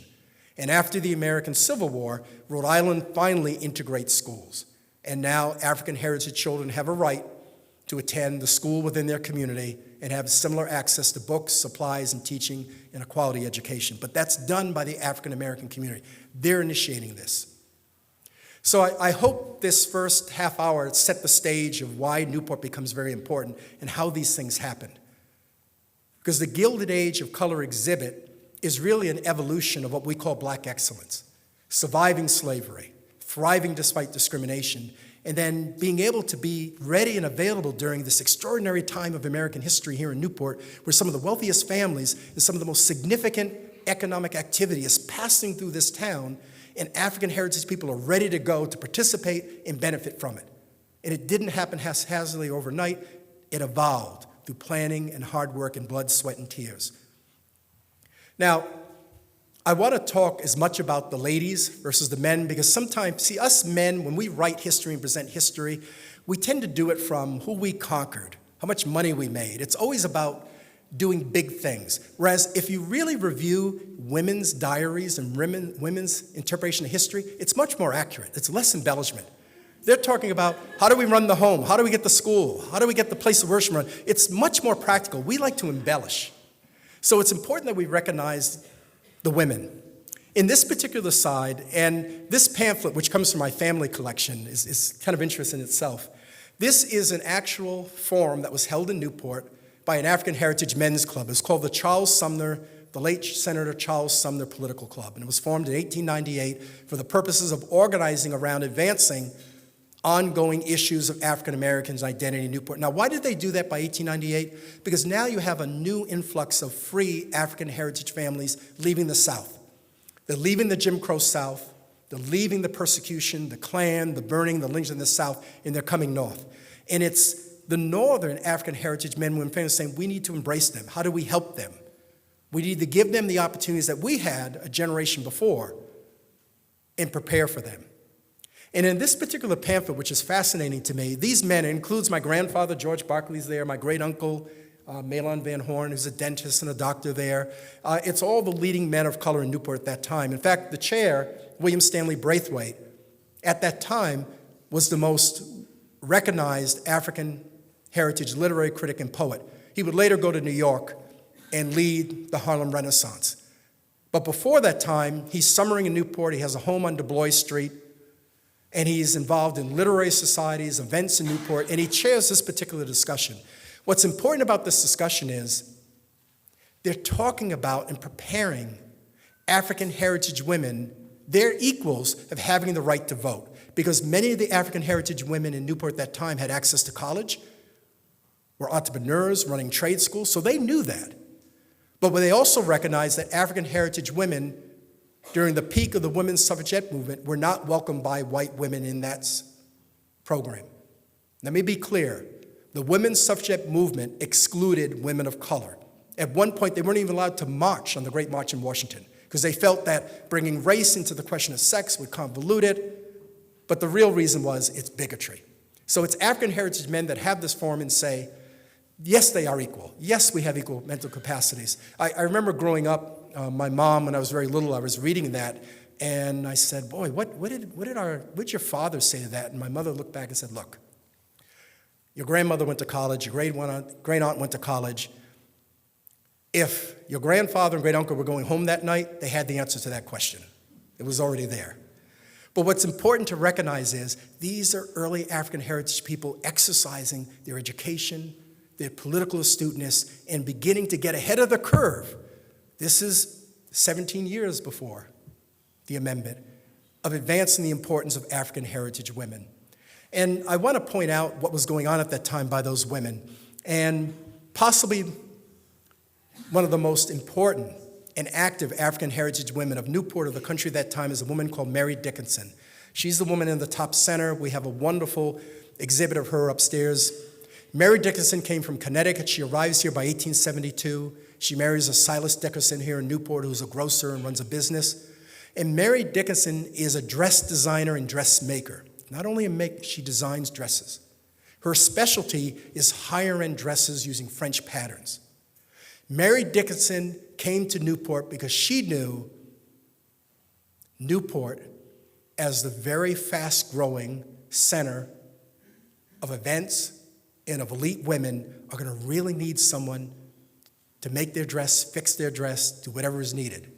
And after the American Civil War, Rhode Island finally integrates schools. And now African heritage children have a right to attend the school within their community and have similar access to books, supplies, and teaching and a quality education. But that's done by the African American community. They're initiating this. So I hope this first half hour set the stage of why Newport becomes very important and how these things happened. Because the Gilded Age of Color exhibit is really an evolution of what we call Black excellence, surviving slavery, thriving despite discrimination, and then being able to be ready and available during this extraordinary time of American history here in Newport, where some of the wealthiest families and some of the most significant economic activity is passing through this town, and African heritage people are ready to go to participate and benefit from it. And it didn't happen haphazardly overnight. It evolved through planning and hard work and blood, sweat, and tears. Now, I want to talk as much about the ladies versus the men, because sometimes, see, us men, when we write history and present history, we tend to do it from who we conquered, how much money we made. It's always about doing big things. Whereas if you really review women's diaries and women's interpretation of history, it's much more accurate. It's less embellishment. They're talking about how do we run the home? How do we get the school? How do we get the place of worship run? It's much more practical. We like to embellish. So it's important that we recognize the women. In this particular side, and this pamphlet, which comes from my family collection, is kind of interesting in itself. This is an actual forum that was held in Newport by an African Heritage Men's Club. It's called the late Senator Charles Sumner Political Club. And it was formed in 1898 for the purposes of organizing around advancing ongoing issues of African Americans' identity in Newport. Now, why did they do that by 1898? Because now you have a new influx of free African heritage families leaving the South. They're leaving the Jim Crow South. They're leaving the persecution, the Klan, the burning, the lynching in the South, and they're coming north. And it's the northern African heritage men and women families saying, we need to embrace them. How do we help them? We need to give them the opportunities that we had a generation before and prepare for them. And in this particular pamphlet, which is fascinating to me, these men, it includes my grandfather, George Barclay's there, my great-uncle, Malon Van Horn, who's a dentist and a doctor there. It's all the leading men of color in Newport at that time. In fact, the chair, William Stanley Braithwaite, at that time was the most recognized African heritage literary critic and poet. He would later go to New York and lead the Harlem Renaissance. But before that time, he's summering in Newport. He has a home on Du Bois Street, and he's involved in literary societies, events in Newport, and he chairs this particular discussion. What's important about this discussion is they're talking about and preparing African heritage women, their equals of having the right to vote, because many of the African heritage women in Newport at that time had access to college, were entrepreneurs running trade schools, so they knew that. But they also recognized that African heritage women, during the peak of the women's suffragette movement, were not welcomed by white women in that program. Let me be clear. The women's suffragette movement excluded women of color. At one point, they weren't even allowed to march on the Great March in Washington because they felt that bringing race into the question of sex would convolute it. But the real reason was it's bigotry. So it's African heritage men that have this forum and say, yes, they are equal. Yes, we have equal mental capacities. I remember growing up, my mom, when I was very little, I was reading that, and I said, boy, what did your father say to that? And my mother looked back and said, look, your grandmother went to college, your great aunt went to college. If your grandfather and great uncle were going home that night, they had the answer to that question. It was already there. But what's important to recognize is these are early African heritage people exercising their education, their political astuteness, and beginning to get ahead of the curve. This is 17 years before the amendment of advancing the importance of African heritage women. And I want to point out what was going on at that time by those women. And possibly one of the most important and active African heritage women of Newport, of the country at that time, is a woman called Mary Dickinson. She's the woman in the top center. We have a wonderful exhibit of her upstairs. Mary Dickinson came from Connecticut. She arrives here by 1872. She marries a Silas Dickinson here in Newport, who's a grocer and runs a business. And Mary Dickinson is a dress designer and dressmaker. Not only a maker, she designs dresses. Her specialty is higher-end dresses using French patterns. Mary Dickinson came to Newport because she knew Newport as the very fast-growing center of events and of elite women are going to really need someone to make their dress, fix their dress, do whatever is needed.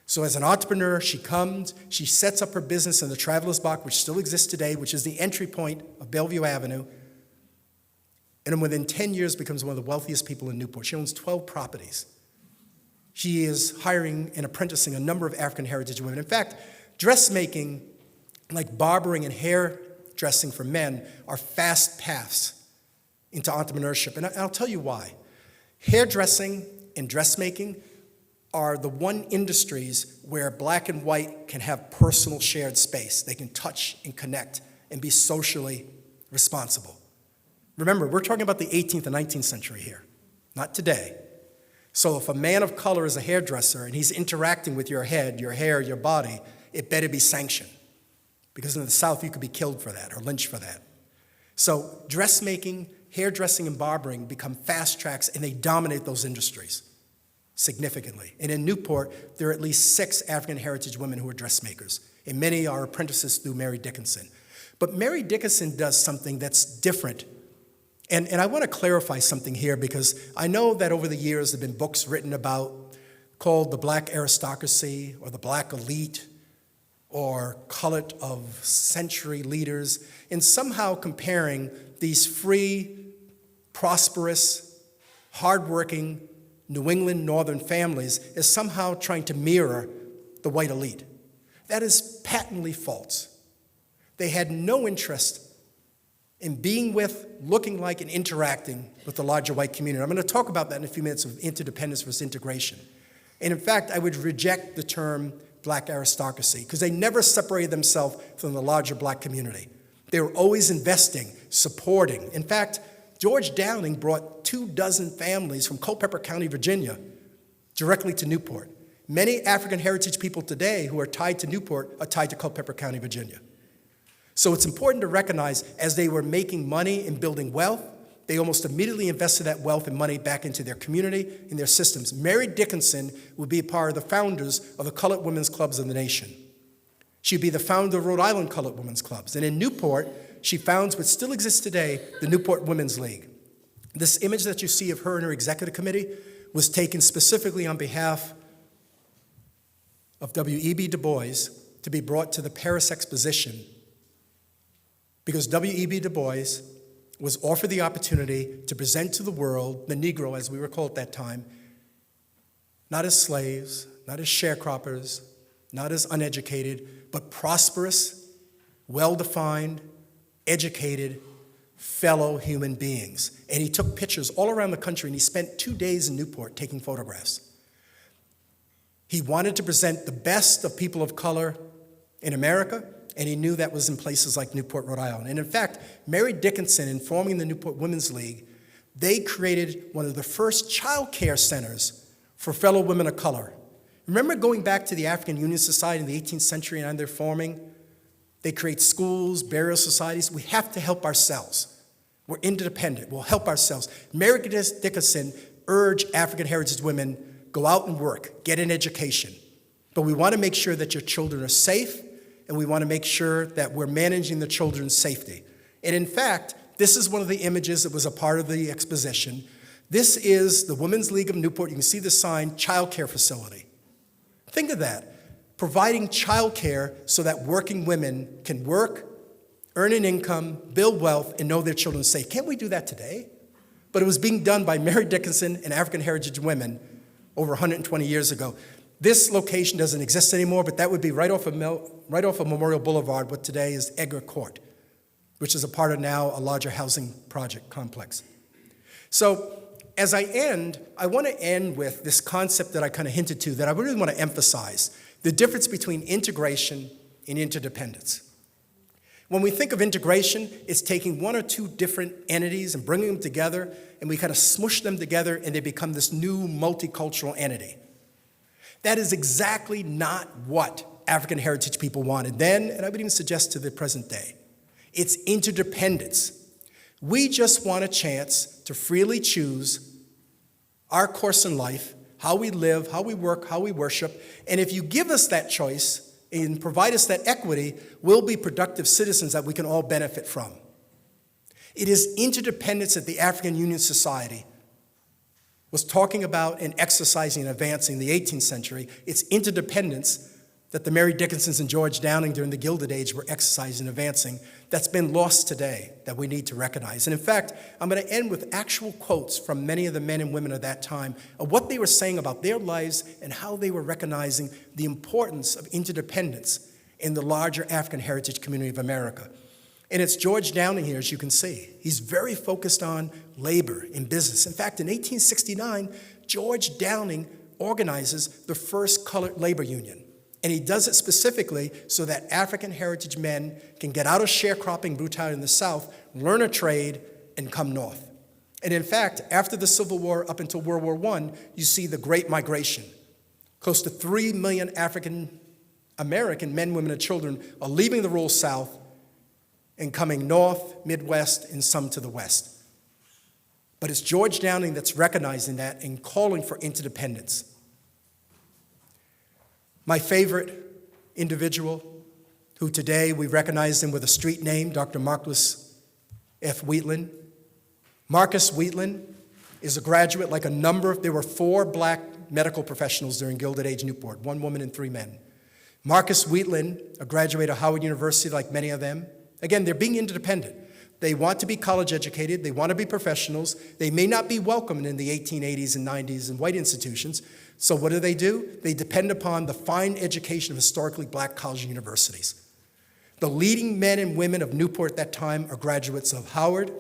So as an entrepreneur, she comes, she sets up her business in the Traveler's Block, which still exists today, which is the entry point of Bellevue Avenue, and within 10 years becomes one of the wealthiest people in Newport. She owns 12 properties. She is hiring and apprenticing a number of African heritage women. In fact, dressmaking, like barbering and hairdressing for men, are fast paths into entrepreneurship. And I'll tell you why. Hairdressing and dressmaking are the one industries where black and white can have personal shared space. They can touch and connect and be socially responsible. Remember, we're talking about the 18th and 19th century here, not today. So if a man of color is a hairdresser and he's interacting with your head, your hair, your body, it better be sanctioned. Because in the South, you could be killed for that or lynched for that. So dressmaking, hairdressing, and barbering become fast tracks, and they dominate those industries significantly. And in Newport, there are at least 6 African heritage women who are dressmakers, and many are apprentices through Mary Dickinson. But Mary Dickinson does something that's different. And I want to clarify something here, because I know that over the years there have been books written about called the black aristocracy or the black elite or cult of century leaders, and somehow comparing these free, prosperous, hardworking New England northern families as somehow trying to mirror the white elite. That is patently false. They had no interest in being with, looking like, and interacting with the larger white community. I'm going to talk about that in a few minutes of interdependence versus integration. And in fact, I would reject the term black aristocracy because they never separated themselves from the larger black community. They were always investing, supporting. In fact, George Downing brought 24 families from Culpeper County, Virginia, directly to Newport. Many African heritage people today who are tied to Newport are tied to Culpeper County, Virginia. So it's important to recognize as they were making money and building wealth, they almost immediately invested that wealth and money back into their community and their systems. Mary Dickinson would be a part of the founders of the colored women's clubs of the nation. She'd be the founder of Rhode Island Colored Women's Clubs. And in Newport, she founds what still exists today, the Newport Women's League. This image that you see of her and her executive committee was taken specifically on behalf of W.E.B. Du Bois to be brought to the Paris Exposition, because W.E.B. Du Bois was offered the opportunity to present to the world the Negro, as we were called at that time, not as slaves, not as sharecroppers, not as uneducated, but prosperous, well-defined, educated, fellow human beings. And he took pictures all around the country, and he spent 2 days in Newport taking photographs. He wanted to present the best of people of color in America And he knew that was in places like Newport, Rhode Island. And in fact, Mary Dickinson, in forming the Newport Women's League, they created one of the first child care centers for fellow women of color. Remember going back to the African Union Society in the 18th century and their forming? They create schools, burial societies. We have to help ourselves. We're interdependent. We'll help ourselves. Mary Dickinson urged African heritage women, go out and work, get an education. But we want to make sure that your children are safe, and we want to make sure that we're managing the children's safety. And in fact, this is one of the images that was a part of the exposition. This is the Women's League of Newport. You can see the sign, child care facility. Think of that, providing child care so that working women can work, earn an income, build wealth, and know their children are safe. Can't we do that today? But it was being done by Mary Dickinson and African heritage women over 120 years ago. This location doesn't exist anymore, but that would be right off of Memorial Boulevard, what today is Edgar Court, which is a part of now a larger housing project complex. So as I end, I want to end with this concept that I kind of hinted to that I really want to emphasize, the difference between integration and interdependence. When we think of integration, it's taking one or two different entities and bringing them together, and we kind of smush them together, and they become this new multicultural entity. That is exactly not what African heritage people wanted then, and I would even suggest to the present day. It's interdependence. We just want a chance to freely choose our course in life, how we live, how we work, how we worship, and if you give us that choice and provide us that equity, we'll be productive citizens that we can all benefit from. It is interdependence that the African Union Society was talking about and exercising and advancing in the 18th century. It's interdependence that the Mary Dickinsons and George Downing during the Gilded Age were exercising and advancing that's been lost today that we need to recognize. And in fact, I'm going to end with actual quotes from many of the men and women of that time of what they were saying about their lives and how they were recognizing the importance of interdependence in the larger African heritage community of America. And it's George Downing here, as you can see. He's very focused on labor and business. In fact, in 1869, George Downing organizes the first colored labor union. And he does it specifically so that African heritage men can get out of sharecropping brutality in the South, learn a trade, and come north. And in fact, after the Civil War up until World War I, you see the Great Migration. Close to 3 million African American men, women, and children are leaving the rural South and coming north, Midwest, and some to the West. But it's George Downing that's recognizing that and calling for interdependence. My favorite individual, who today we recognize him with a street name, Dr. Marcus F. Wheatland. Marcus Wheatland is a graduate like a number of, there were 4 black medical professionals during Gilded Age Newport, 1 woman and 3 men. Marcus Wheatland, a graduate of Howard University like many of them. Again, they're being interdependent. They want to be college educated. They want to be professionals. They may not be welcomed in the 1880s and 90s in white institutions. So what do? They depend upon the fine education of historically black colleges and universities. The leading men and women of Newport at that time are graduates of Howard,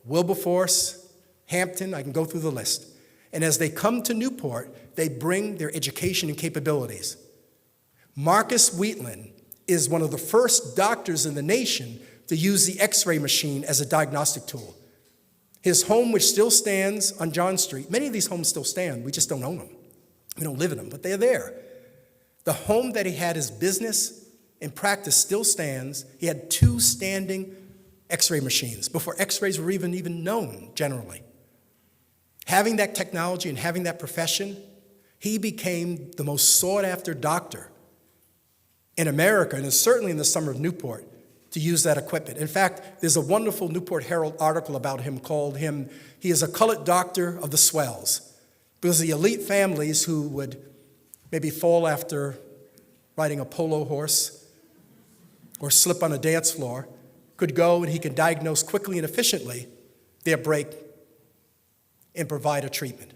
Wilberforce, Hampton. I can go through the list. And as they come to Newport, they bring their education and capabilities. Marcus Wheatland is one of the first doctors in the nation to use the X-ray machine as a diagnostic tool. His home, which still stands on John Street, many of these homes still stand, we just don't own them. We don't live in them, but they're there. The home that he had his business and practice still stands. He had 2 standing X-ray machines before X-rays were even known generally. Having that technology and having that profession, he became the most sought-after doctor in America, and certainly in the summer of Newport, to use that equipment. In fact, there's a wonderful Newport Herald article about him called he is a colored doctor of the swells, because the elite families who would maybe fall after riding a polo horse or slip on a dance floor could go and he could diagnose quickly and efficiently their break and provide a treatment.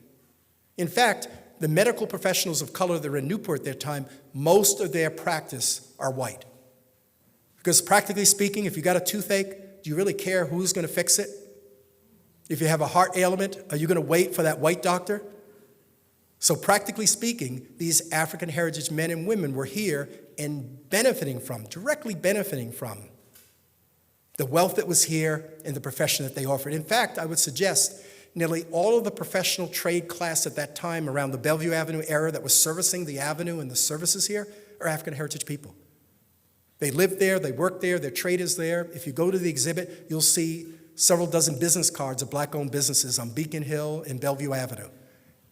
In fact, the medical professionals of color that were in Newport at that time, most of their practice are white. Because practically speaking, if you got a toothache, do you really care who's going to fix it? If you have a heart ailment, are you going to wait for that white doctor? So practically speaking, these African heritage men and women were here and benefiting from, directly benefiting from, the wealth that was here and the profession that they offered. In fact, I would suggest nearly all of the professional trade class at that time around the Bellevue Avenue era that was servicing the avenue and the services here are African heritage people. They lived there, they worked there, their trade is there. If you go to the exhibit, you'll see several dozen business cards of black-owned businesses on Beacon Hill and Bellevue Avenue.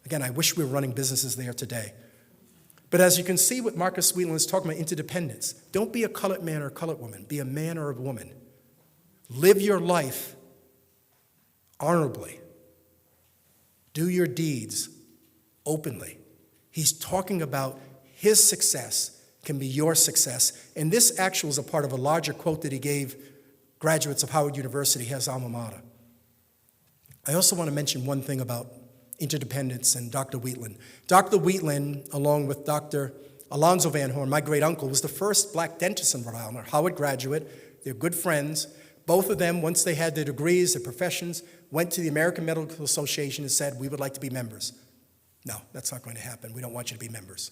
Again, I wish we were running businesses there today. But as you can see what Marcus Wheatland is talking about, interdependence. Don't be a colored man or a colored woman. Be a man or a woman. Live your life honorably. Do your deeds openly. He's talking about his success can be your success. And this actually is a part of a larger quote that he gave graduates of Howard University, his alma mater. I also want to mention one thing about interdependence and Dr. Wheatland. Dr. Wheatland, along with Dr. Alonzo Van Horn, my great uncle, was the first black dentist in Rhode Island, a Howard graduate. They're good friends. Both of them, once they had their degrees, their professions, went to the American Medical Association and said, we would like to be members. No, that's not going to happen. We don't want you to be members.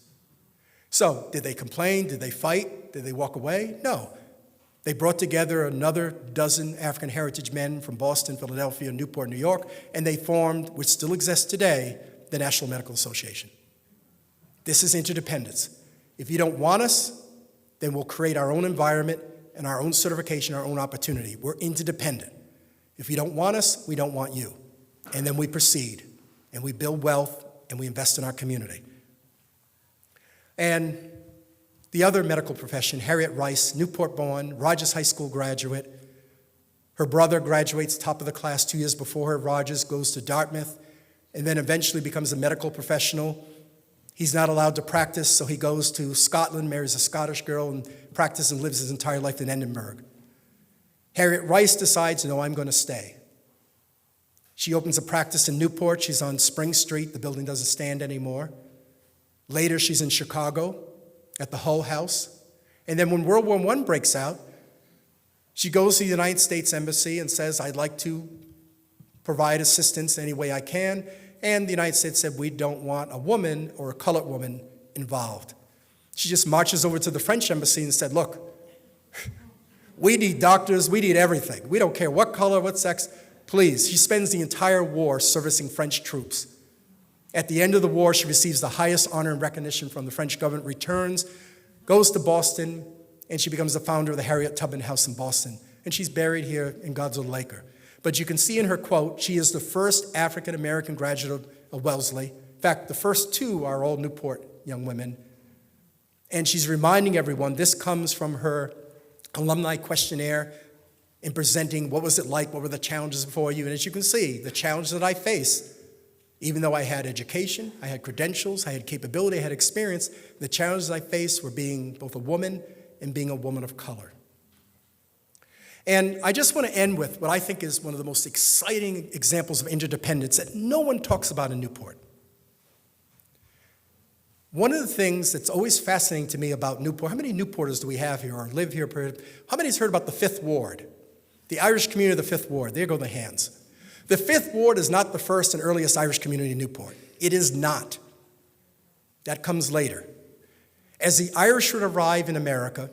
So, did they complain? Did they fight? Did they walk away? No. They brought together another dozen African heritage men from Boston, Philadelphia, Newport, New York, and they formed, which still exists today, the National Medical Association. This is interdependence. If you don't want us, then we'll create our own environment and our own certification, our own opportunity. We're interdependent. If you don't want us, we don't want you. And then we proceed, and we build wealth, and we invest in our community. And the other medical profession, Harriet Rice, Newport born, Rogers High School graduate. Her brother graduates top of the class 2 years before her. Rogers goes to Dartmouth and then eventually becomes a medical professional. He's not allowed to practice, so he goes to Scotland, marries a Scottish girl, and practices and lives his entire life in Edinburgh. Harriet Rice decides, no, I'm going to stay. She opens a practice in Newport. She's on Spring Street. The building doesn't stand anymore. Later, she's in Chicago at the Hull House. And then when World War I breaks out, she goes to the United States Embassy and says, I'd like to provide assistance any way I can. And the United States said, we don't want a woman or a colored woman involved. She just marches over to the French embassy and said, look, we need doctors, we need everything. We don't care what color, what sex, please. She spends the entire war servicing French troops. At the end of the war, she receives the highest honor and recognition from the French government, returns, goes to Boston, and she becomes the founder of the Harriet Tubman House in Boston. And she's buried here in God's Little Acre. But you can see in her quote, she is the first African-American graduate of Wellesley. In fact, the first two are all Newport young women. And she's reminding everyone, this comes from her alumni questionnaire in presenting what was it like, what were the challenges before you. And as you can see, the challenges that I face, even though I had education, I had credentials, I had capability, I had experience, the challenges I faced were being both a woman and being a woman of color. And I just want to end with what I think is one of the most exciting examples of interdependence that no one talks about in Newport. One of the things that's always fascinating to me about Newport, how many Newporters do we have here or live here? How many has heard about the Fifth Ward? The Irish community of the Fifth Ward. There go the hands. The Fifth Ward is not the first and earliest Irish community in Newport. It is not. That comes later. As the Irish would arrive in America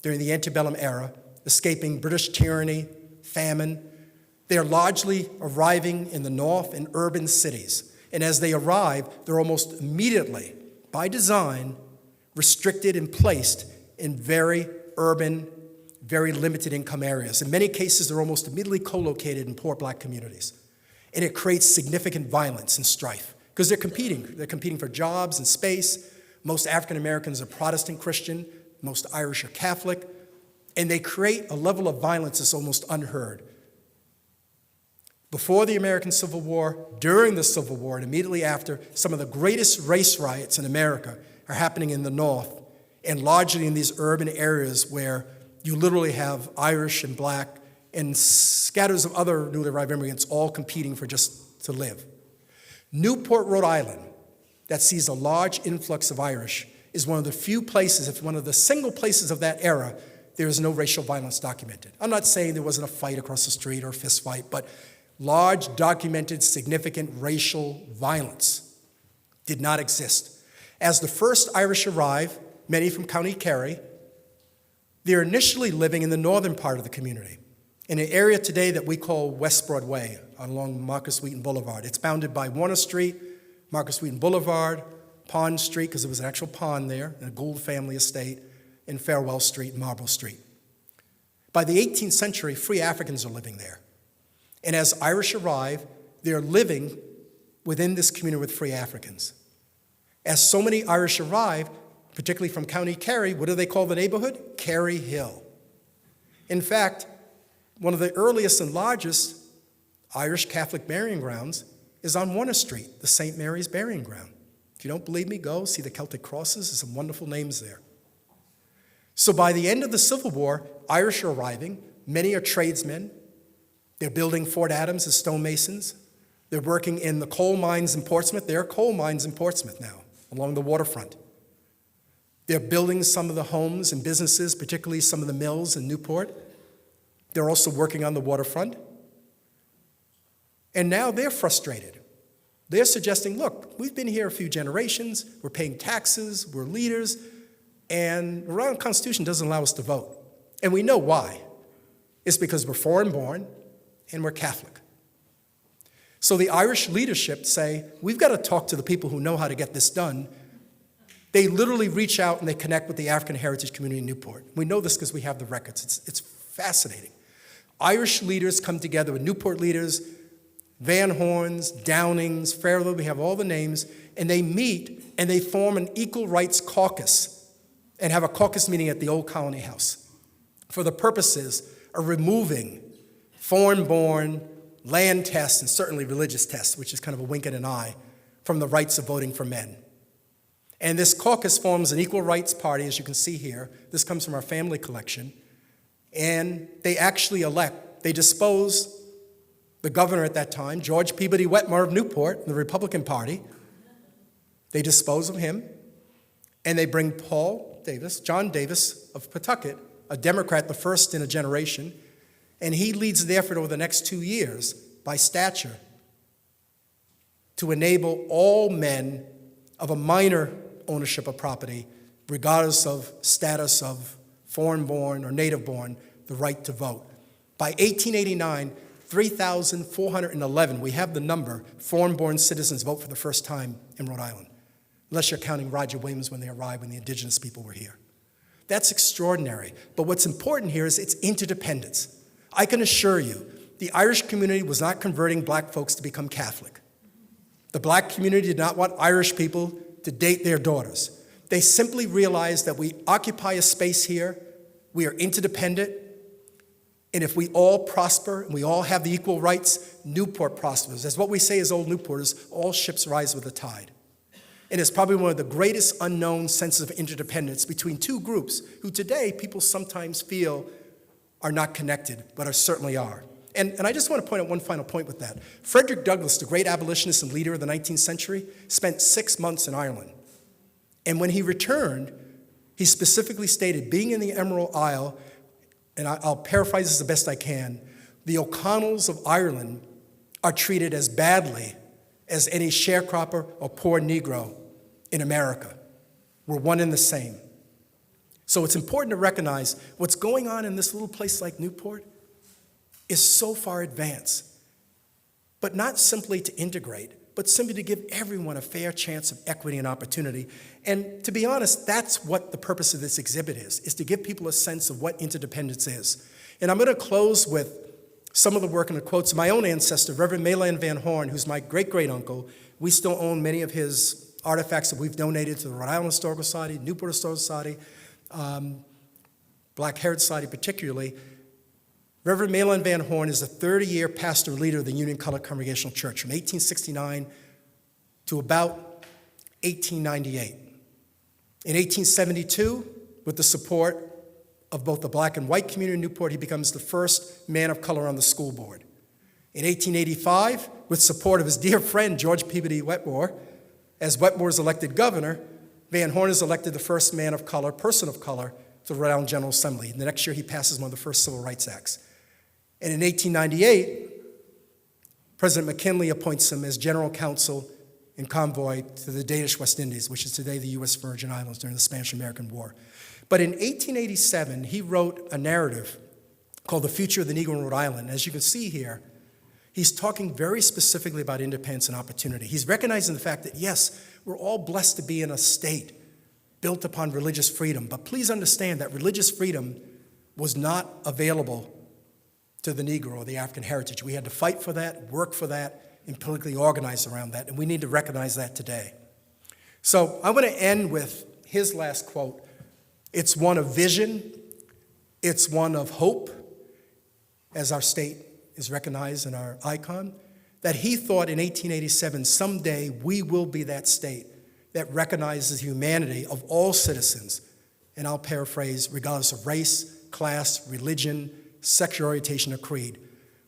during the antebellum era, escaping British tyranny, famine, they are largely arriving in the north in urban cities. And as they arrive, they're almost immediately, by design, restricted and placed in very urban, very limited income areas. In many cases, they're almost immediately co-located in poor black communities. And it creates significant violence and strife because they're competing. They're competing for jobs and space. Most African Americans are Protestant Christian. Most Irish are Catholic. And they create a level of violence that's almost unheard. Before the American Civil War, during the Civil War, and immediately after, some of the greatest race riots in America are happening in the North, and largely in these urban areas where you literally have Irish and black and scatters of other newly arrived immigrants all competing for just to live. Newport, Rhode Island, that sees a large influx of Irish, is one of the few places, if one of the single places of that era, there is no racial violence documented. I'm not saying there wasn't a fight across the street or a fist fight, but large, documented, significant racial violence did not exist. As the first Irish arrive, many from County Kerry. They're initially living in the northern part of the community, in an area today that we call West Broadway, along Marcus Wheaton Boulevard. It's bounded by Warner Street, Marcus Wheaton Boulevard, Pond Street, because there was an actual pond there, and a Gould family estate, and Farewell Street and Marlborough Street. By the 18th century, free Africans are living there. And as Irish arrive, they're living within this community with free Africans. As so many Irish arrive, particularly from County Kerry, what do they call the neighborhood? Kerry Hill. In fact, one of the earliest and largest Irish Catholic burying grounds is on Warner Street, the St. Mary's burying ground. If you don't believe me, go see the Celtic crosses. There's some wonderful names there. So by the end of the Civil War, Irish are arriving. Many are tradesmen. They're building Fort Adams as stonemasons. They're working in the coal mines in Portsmouth. There are coal mines in Portsmouth now, along the waterfront. They're building some of the homes and businesses, particularly some of the mills in Newport. They're also working on the waterfront. And now they're frustrated. They're suggesting, look, we've been here a few generations, we're paying taxes, we're leaders, and the Rhode Island Constitution doesn't allow us to vote. And we know why. It's because we're foreign born and we're Catholic. So the Irish leadership say, we've got to talk to the people who know how to get this done. They literally reach out and they connect with the African heritage community in Newport. We know this because we have the records. It's fascinating. Irish leaders come together with Newport leaders, Van Horns, Downings, Fairley, we have all the names, and they meet and they form an equal rights caucus and have a caucus meeting at the Old Colony House for the purposes of removing foreign-born land tests and certainly religious tests, which is kind of a wink and an eye, from the rights of voting for men. And this caucus forms an equal rights party, as you can see here. This comes from our family collection. And they actually elect, they dispose the governor at that time, George Peabody Wetmore of Newport, the Republican Party. They dispose of him, and they bring John Davis of Pawtucket, a Democrat, the first in a generation, and he leads the effort over the next 2 years by stature to enable all men of a minor ownership of property, regardless of status of foreign-born or native-born, the right to vote. By 1889, 3,411, we have the number, foreign-born citizens vote for the first time in Rhode Island, unless you're counting Roger Williams when they arrived, when the indigenous people were here. That's extraordinary. But what's important here is its interdependence. I can assure you, the Irish community was not converting black folks to become Catholic. The black community did not want Irish people to date their daughters. They simply realized that we occupy a space here, we are interdependent, and if we all prosper and we all have the equal rights, Newport prospers. As what we say as old Newporters, all ships rise with the tide. And it's probably one of the greatest unknown senses of interdependence between two groups who today people sometimes feel are not connected, but certainly are. And I just want to point out one final point with that. Frederick Douglass, the great abolitionist and leader of the 19th century, spent 6 months in Ireland. And when he returned, he specifically stated, being in the Emerald Isle, and I'll paraphrase this the best I can, the O'Connells of Ireland are treated as badly as any sharecropper or poor Negro in America. We're one and the same. So it's important to recognize what's going on in this little place like Newport is so far advanced, but not simply to integrate, but simply to give everyone a fair chance of equity and opportunity. And to be honest, that's what the purpose of this exhibit is to give people a sense of what interdependence is. And I'm going to close with some of the work and the quotes of my own ancestor, Reverend Malan Van Horn, who's my great-great-uncle. We still own many of his artifacts that we've donated to the Rhode Island Historical Society, Newport Historical Society, Black Heritage Society particularly. Reverend Malan Van Horn is the 30-year pastor leader of the Union Colored Congregational Church from 1869 to about 1898. In 1872, with the support of both the black and white community in Newport, he becomes the first man of color on the school board. In 1885, with support of his dear friend George Peabody Wetmore, as Wetmore is elected governor, Van Horn is elected the first man of color, person of color, to the Rhode Island General Assembly. And the next year, he passes one of the first Civil Rights Acts. And in 1898, President McKinley appoints him as general counsel in convoy to the Danish West Indies, which is today the U.S. Virgin Islands during the Spanish-American War. But in 1887, he wrote a narrative called The Future of the Negro in Rhode Island. As you can see here, he's talking very specifically about independence and opportunity. He's recognizing the fact that, yes, we're all blessed to be in a state built upon religious freedom, but please understand that religious freedom was not available to the Negro or the African heritage. We had to fight for that, work for that, and politically organize around that, and we need to recognize that today. So I want to end with his last quote. It's one of vision, it's one of hope, as our state is recognized in our icon, that he thought in 1887, someday we will be that state that recognizes the humanity of all citizens, and I'll paraphrase, regardless of race, class, religion, sexual orientation, or creed.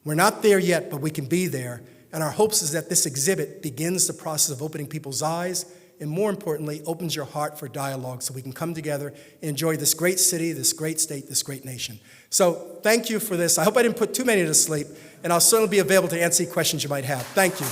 We're not there yet, but we can be there, and our hopes is that this exhibit begins the process of opening people's eyes, and more importantly, opens your heart for dialogue so we can come together and enjoy this great city, this great state, this great nation. So thank you for this. I hope I didn't put too many to sleep, and I'll certainly be available to answer any questions you might have. Thank you.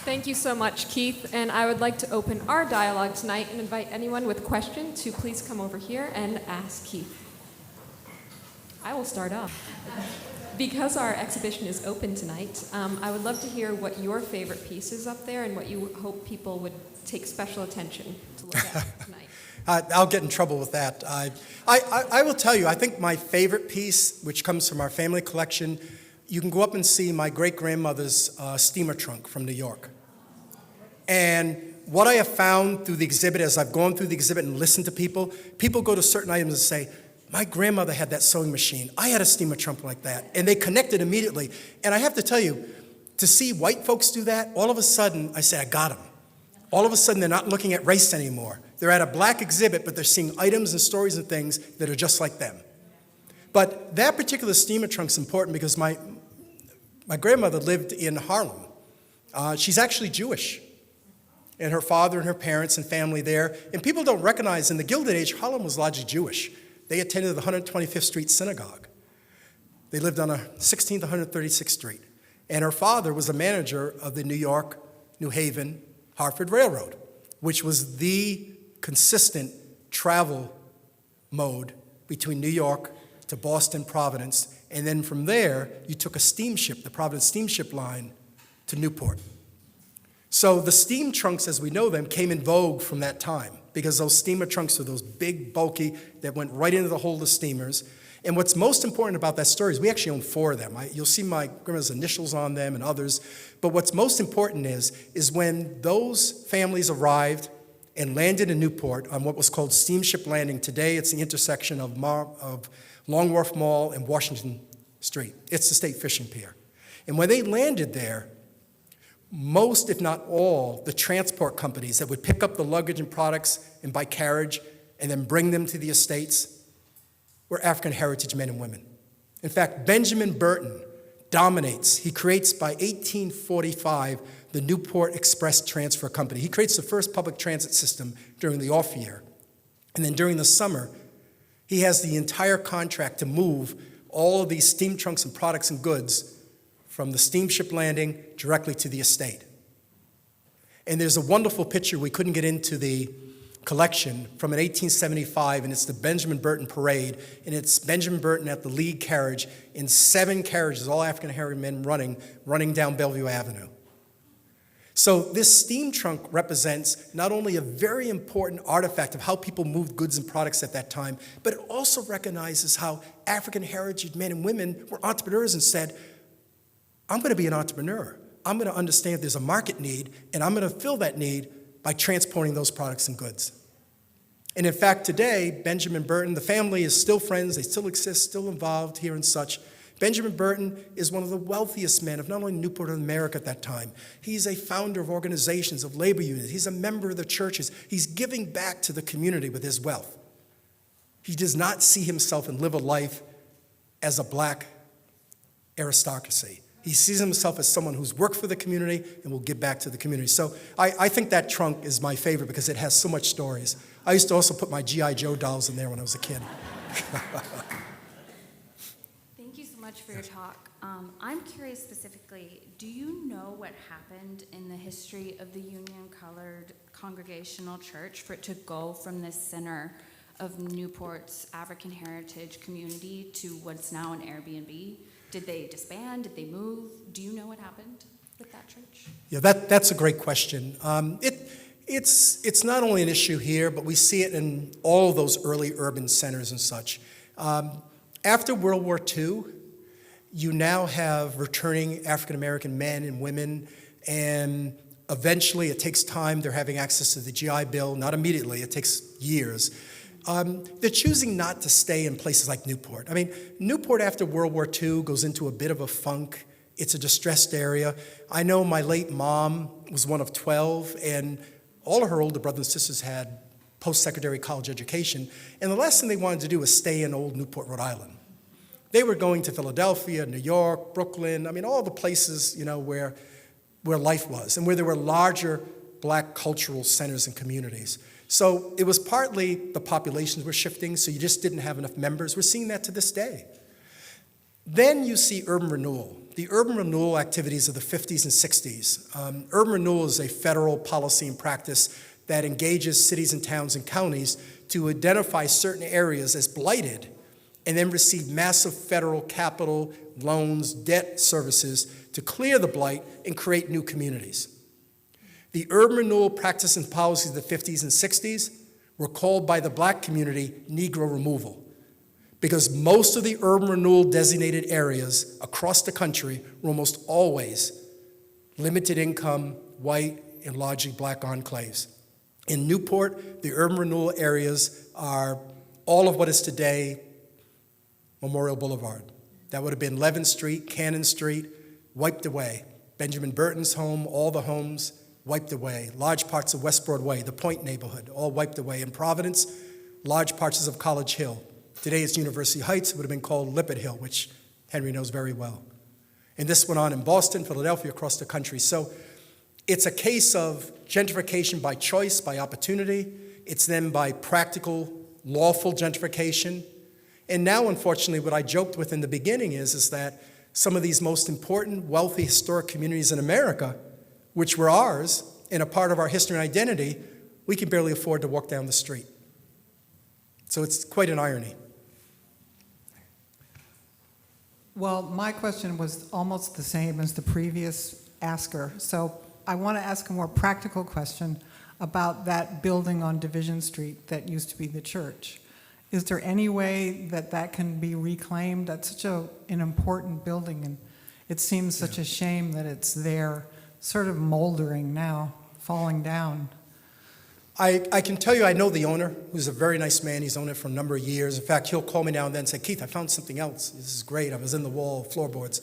Thank you so much, Keith. And I would like to open our dialogue tonight and invite anyone with questions to please come over here and ask Keith. I will start off. Because our exhibition is open tonight, I would love to hear what your favorite piece is up there and what you hope people would take special attention to look at tonight. I'll get in trouble with that. I will tell you, I think my favorite piece, which comes from our family collection, you can go up and see my great-grandmother's steamer trunk from New York. And what I have found through the exhibit, as I've gone through the exhibit and listened to people go to certain items and say, my grandmother had that sewing machine. I had a steamer trunk like that. And they connected immediately. And I have to tell you, to see white folks do that, all of a sudden, I say, I got them. All of a sudden, they're not looking at race anymore. They're at a black exhibit, but they're seeing items and stories and things that are just like them. But that particular steamer trunk's important because my grandmother lived in Harlem. She's actually Jewish. And her father and her parents and family there. And people don't recognize in the Gilded Age, Harlem was largely Jewish. They attended the 125th Street Synagogue. They lived on 16th, 136th Street. And her father was a manager of the New York, New Haven, Hartford Railroad, which was the consistent travel mode between New York to Boston, Providence. And then from there, you took a steamship, the Providence Steamship Line, to Newport. So the steam trunks, as we know them, came in vogue from that time because those steamer trunks are those big, bulky, that went right into the hold of steamers. And what's most important about that story is we actually own 4 of them. You'll see my grandmother's initials on them and others. But what's most important is when those families arrived and landed in Newport on what was called Steamship Landing. Today, it's the intersection of Long Wharf Mall and Washington Street. It's the State Fishing Pier. And when they landed there, most, if not all, the transport companies that would pick up the luggage and products and by carriage and then bring them to the estates were African heritage men and women. In fact, Benjamin Burton dominates. He creates, by 1845, the Newport Express Transfer Company. He creates the first public transit system during the off year. And then during the summer, he has the entire contract to move all of these steam trunks and products and goods from the steamship landing directly to the estate. And there's a wonderful picture, we couldn't get into the collection, from an 1875, and it's the Benjamin Burton Parade, and it's Benjamin Burton at the lead carriage in 7 carriages, all African heritage men running down Bellevue Avenue. So this steam trunk represents not only a very important artifact of how people moved goods and products at that time, but it also recognizes how African heritage men and women were entrepreneurs and said, I'm going to be an entrepreneur. I'm going to understand there's a market need, and I'm going to fill that need by transporting those products and goods. And in fact, today, Benjamin Burton, the family is still friends, they still exist, still involved here and such. Benjamin Burton is one of the wealthiest men of not only Newport and America at that time. He's a founder of organizations, of labor unions. He's a member of the churches. He's giving back to the community with his wealth. He does not see himself and live a life as a black aristocracy. He sees himself as someone who's worked for the community and will give back to the community. So I think that trunk is my favorite because it has so much stories. I used to also put my G.I. Joe dolls in there when I was a kid. Thank you so much for your talk. I'm curious specifically, do you know what happened in the history of the Union-colored Congregational Church for it to go from this center of Newport's African heritage community to what's now an Airbnb? Did they disband? Did they move? Do you know what happened with that church? Yeah, that's a great question. It's not only an issue here, but we see it in all of those early urban centers and such. After World War II, you now have returning African-American men and women, and eventually it takes time. They're having access to the GI Bill, not immediately, it takes years. They're choosing not to stay in places like Newport. I mean, Newport after World War II goes into a bit of a funk. It's a distressed area. I know my late mom was one of 12, and all of her older brothers and sisters had post-secondary college education, and the last thing they wanted to do was stay in old Newport, Rhode Island. They were going to Philadelphia, New York, Brooklyn, I mean, all the places, where life was, and where there were larger black cultural centers and communities. So it was partly the populations were shifting, so you just didn't have enough members. We're seeing that to this day. Then you see urban renewal. The urban renewal activities of the 50s and 60s. Urban renewal is a federal policy and practice that engages cities and towns and counties to identify certain areas as blighted and then receive massive federal capital, loans, debt services to clear the blight and create new communities. The urban renewal practice and policies of the 50s and 60s were called by the black community Negro removal, because most of the urban renewal designated areas across the country were almost always limited income, white, and largely black enclaves. In Newport, the urban renewal areas are all of what is today Memorial Boulevard. That would have been 11th Street, Cannon Street, wiped away. Benjamin Burton's home, all the homes, wiped away. Large parts of West Broadway, the Point neighborhood, all wiped away. In Providence, large parts of College Hill. Today it's University Heights. It would have been called Lippert Hill, which Henry knows very well. And this went on in Boston, Philadelphia, across the country. So it's a case of gentrification by choice, by opportunity. It's then by practical, lawful gentrification. And now, unfortunately, what I joked with in the beginning is that some of these most important, wealthy, historic communities in America, which were ours and a part of our history and identity, we can barely afford to walk down the street. So it's quite an irony. Well, my question was almost the same as the previous asker. So I want to ask a more practical question about that building on Division Street that used to be the church. Is there any way that that can be reclaimed? That's such an important building, and it seems such a shame that it's there, sort of moldering now, falling down. I can tell you I know the owner, who's a very nice man. He's owned it for a number of years. In fact, he'll call me now and then and say, Keith, I found something else. This is great. I was in the wall, floorboards.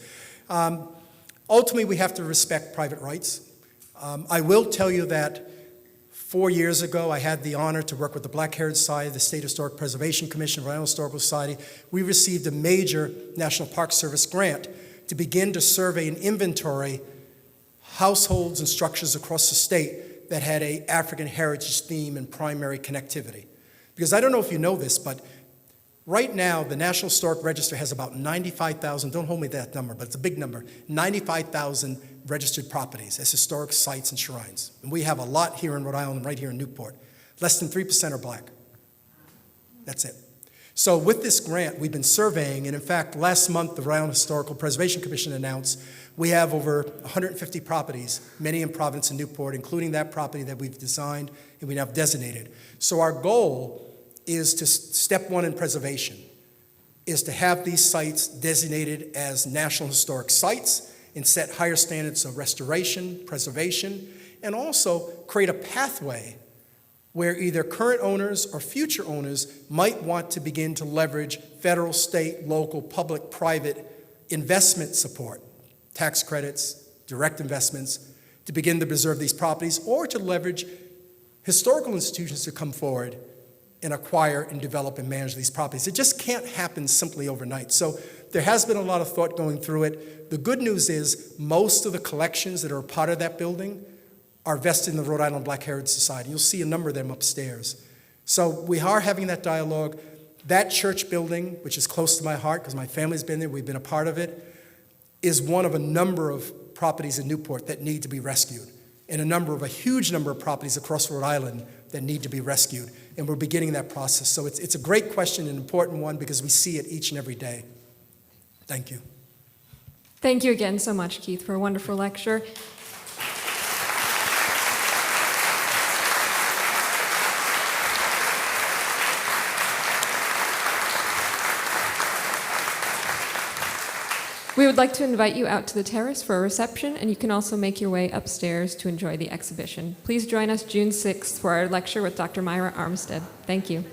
Ultimately, we have to respect private rights. I will tell you that 4 years ago, I had the honor to work with the Black Heritage Society, the State Historic Preservation Commission, Rhode Island Historical Society. We received a major National Park Service grant to begin to survey and inventory households and structures across the state that had an African heritage theme and primary connectivity. Because I don't know if you know this, but right now, the National Historic Register has about 95,000, don't hold me to that number, but it's a big number, 95,000 registered properties as historic sites and shrines. And we have a lot here in Rhode Island, right here in Newport. Less than 3% are black. That's it. So with this grant, we've been surveying, and in fact, last month, the Rhode Island Historical Preservation Commission announced we have over 150 properties, many in Providence and Newport, including that property that we've designed and we now have designated. So our goal is to, step one in preservation, is to have these sites designated as National Historic Sites and set higher standards of restoration, preservation, and also create a pathway where either current owners or future owners might want to begin to leverage federal, state, local, public, private investment support, tax credits, direct investments, to begin to preserve these properties, or to leverage historical institutions to come forward and acquire and develop and manage these properties. It just can't happen simply overnight. So there has been a lot of thought going through it. The good news is most of the collections that are a part of that building are vested in the Rhode Island Black Heritage Society. You'll see a number of them upstairs. So we are having that dialogue. That church building, which is close to my heart because my family's been there, we've been a part of it, is one of a number of properties in Newport that need to be rescued, and a huge number of properties across Rhode Island that need to be rescued. And we're beginning that process. So it's a great question, an important one, because we see it each and every day. Thank you. Thank you again so much, Keith, for a wonderful lecture. We would like to invite you out to the terrace for a reception, and you can also make your way upstairs to enjoy the exhibition. Please join us June 6th for our lecture with Dr. Myra Armstead. Thank you.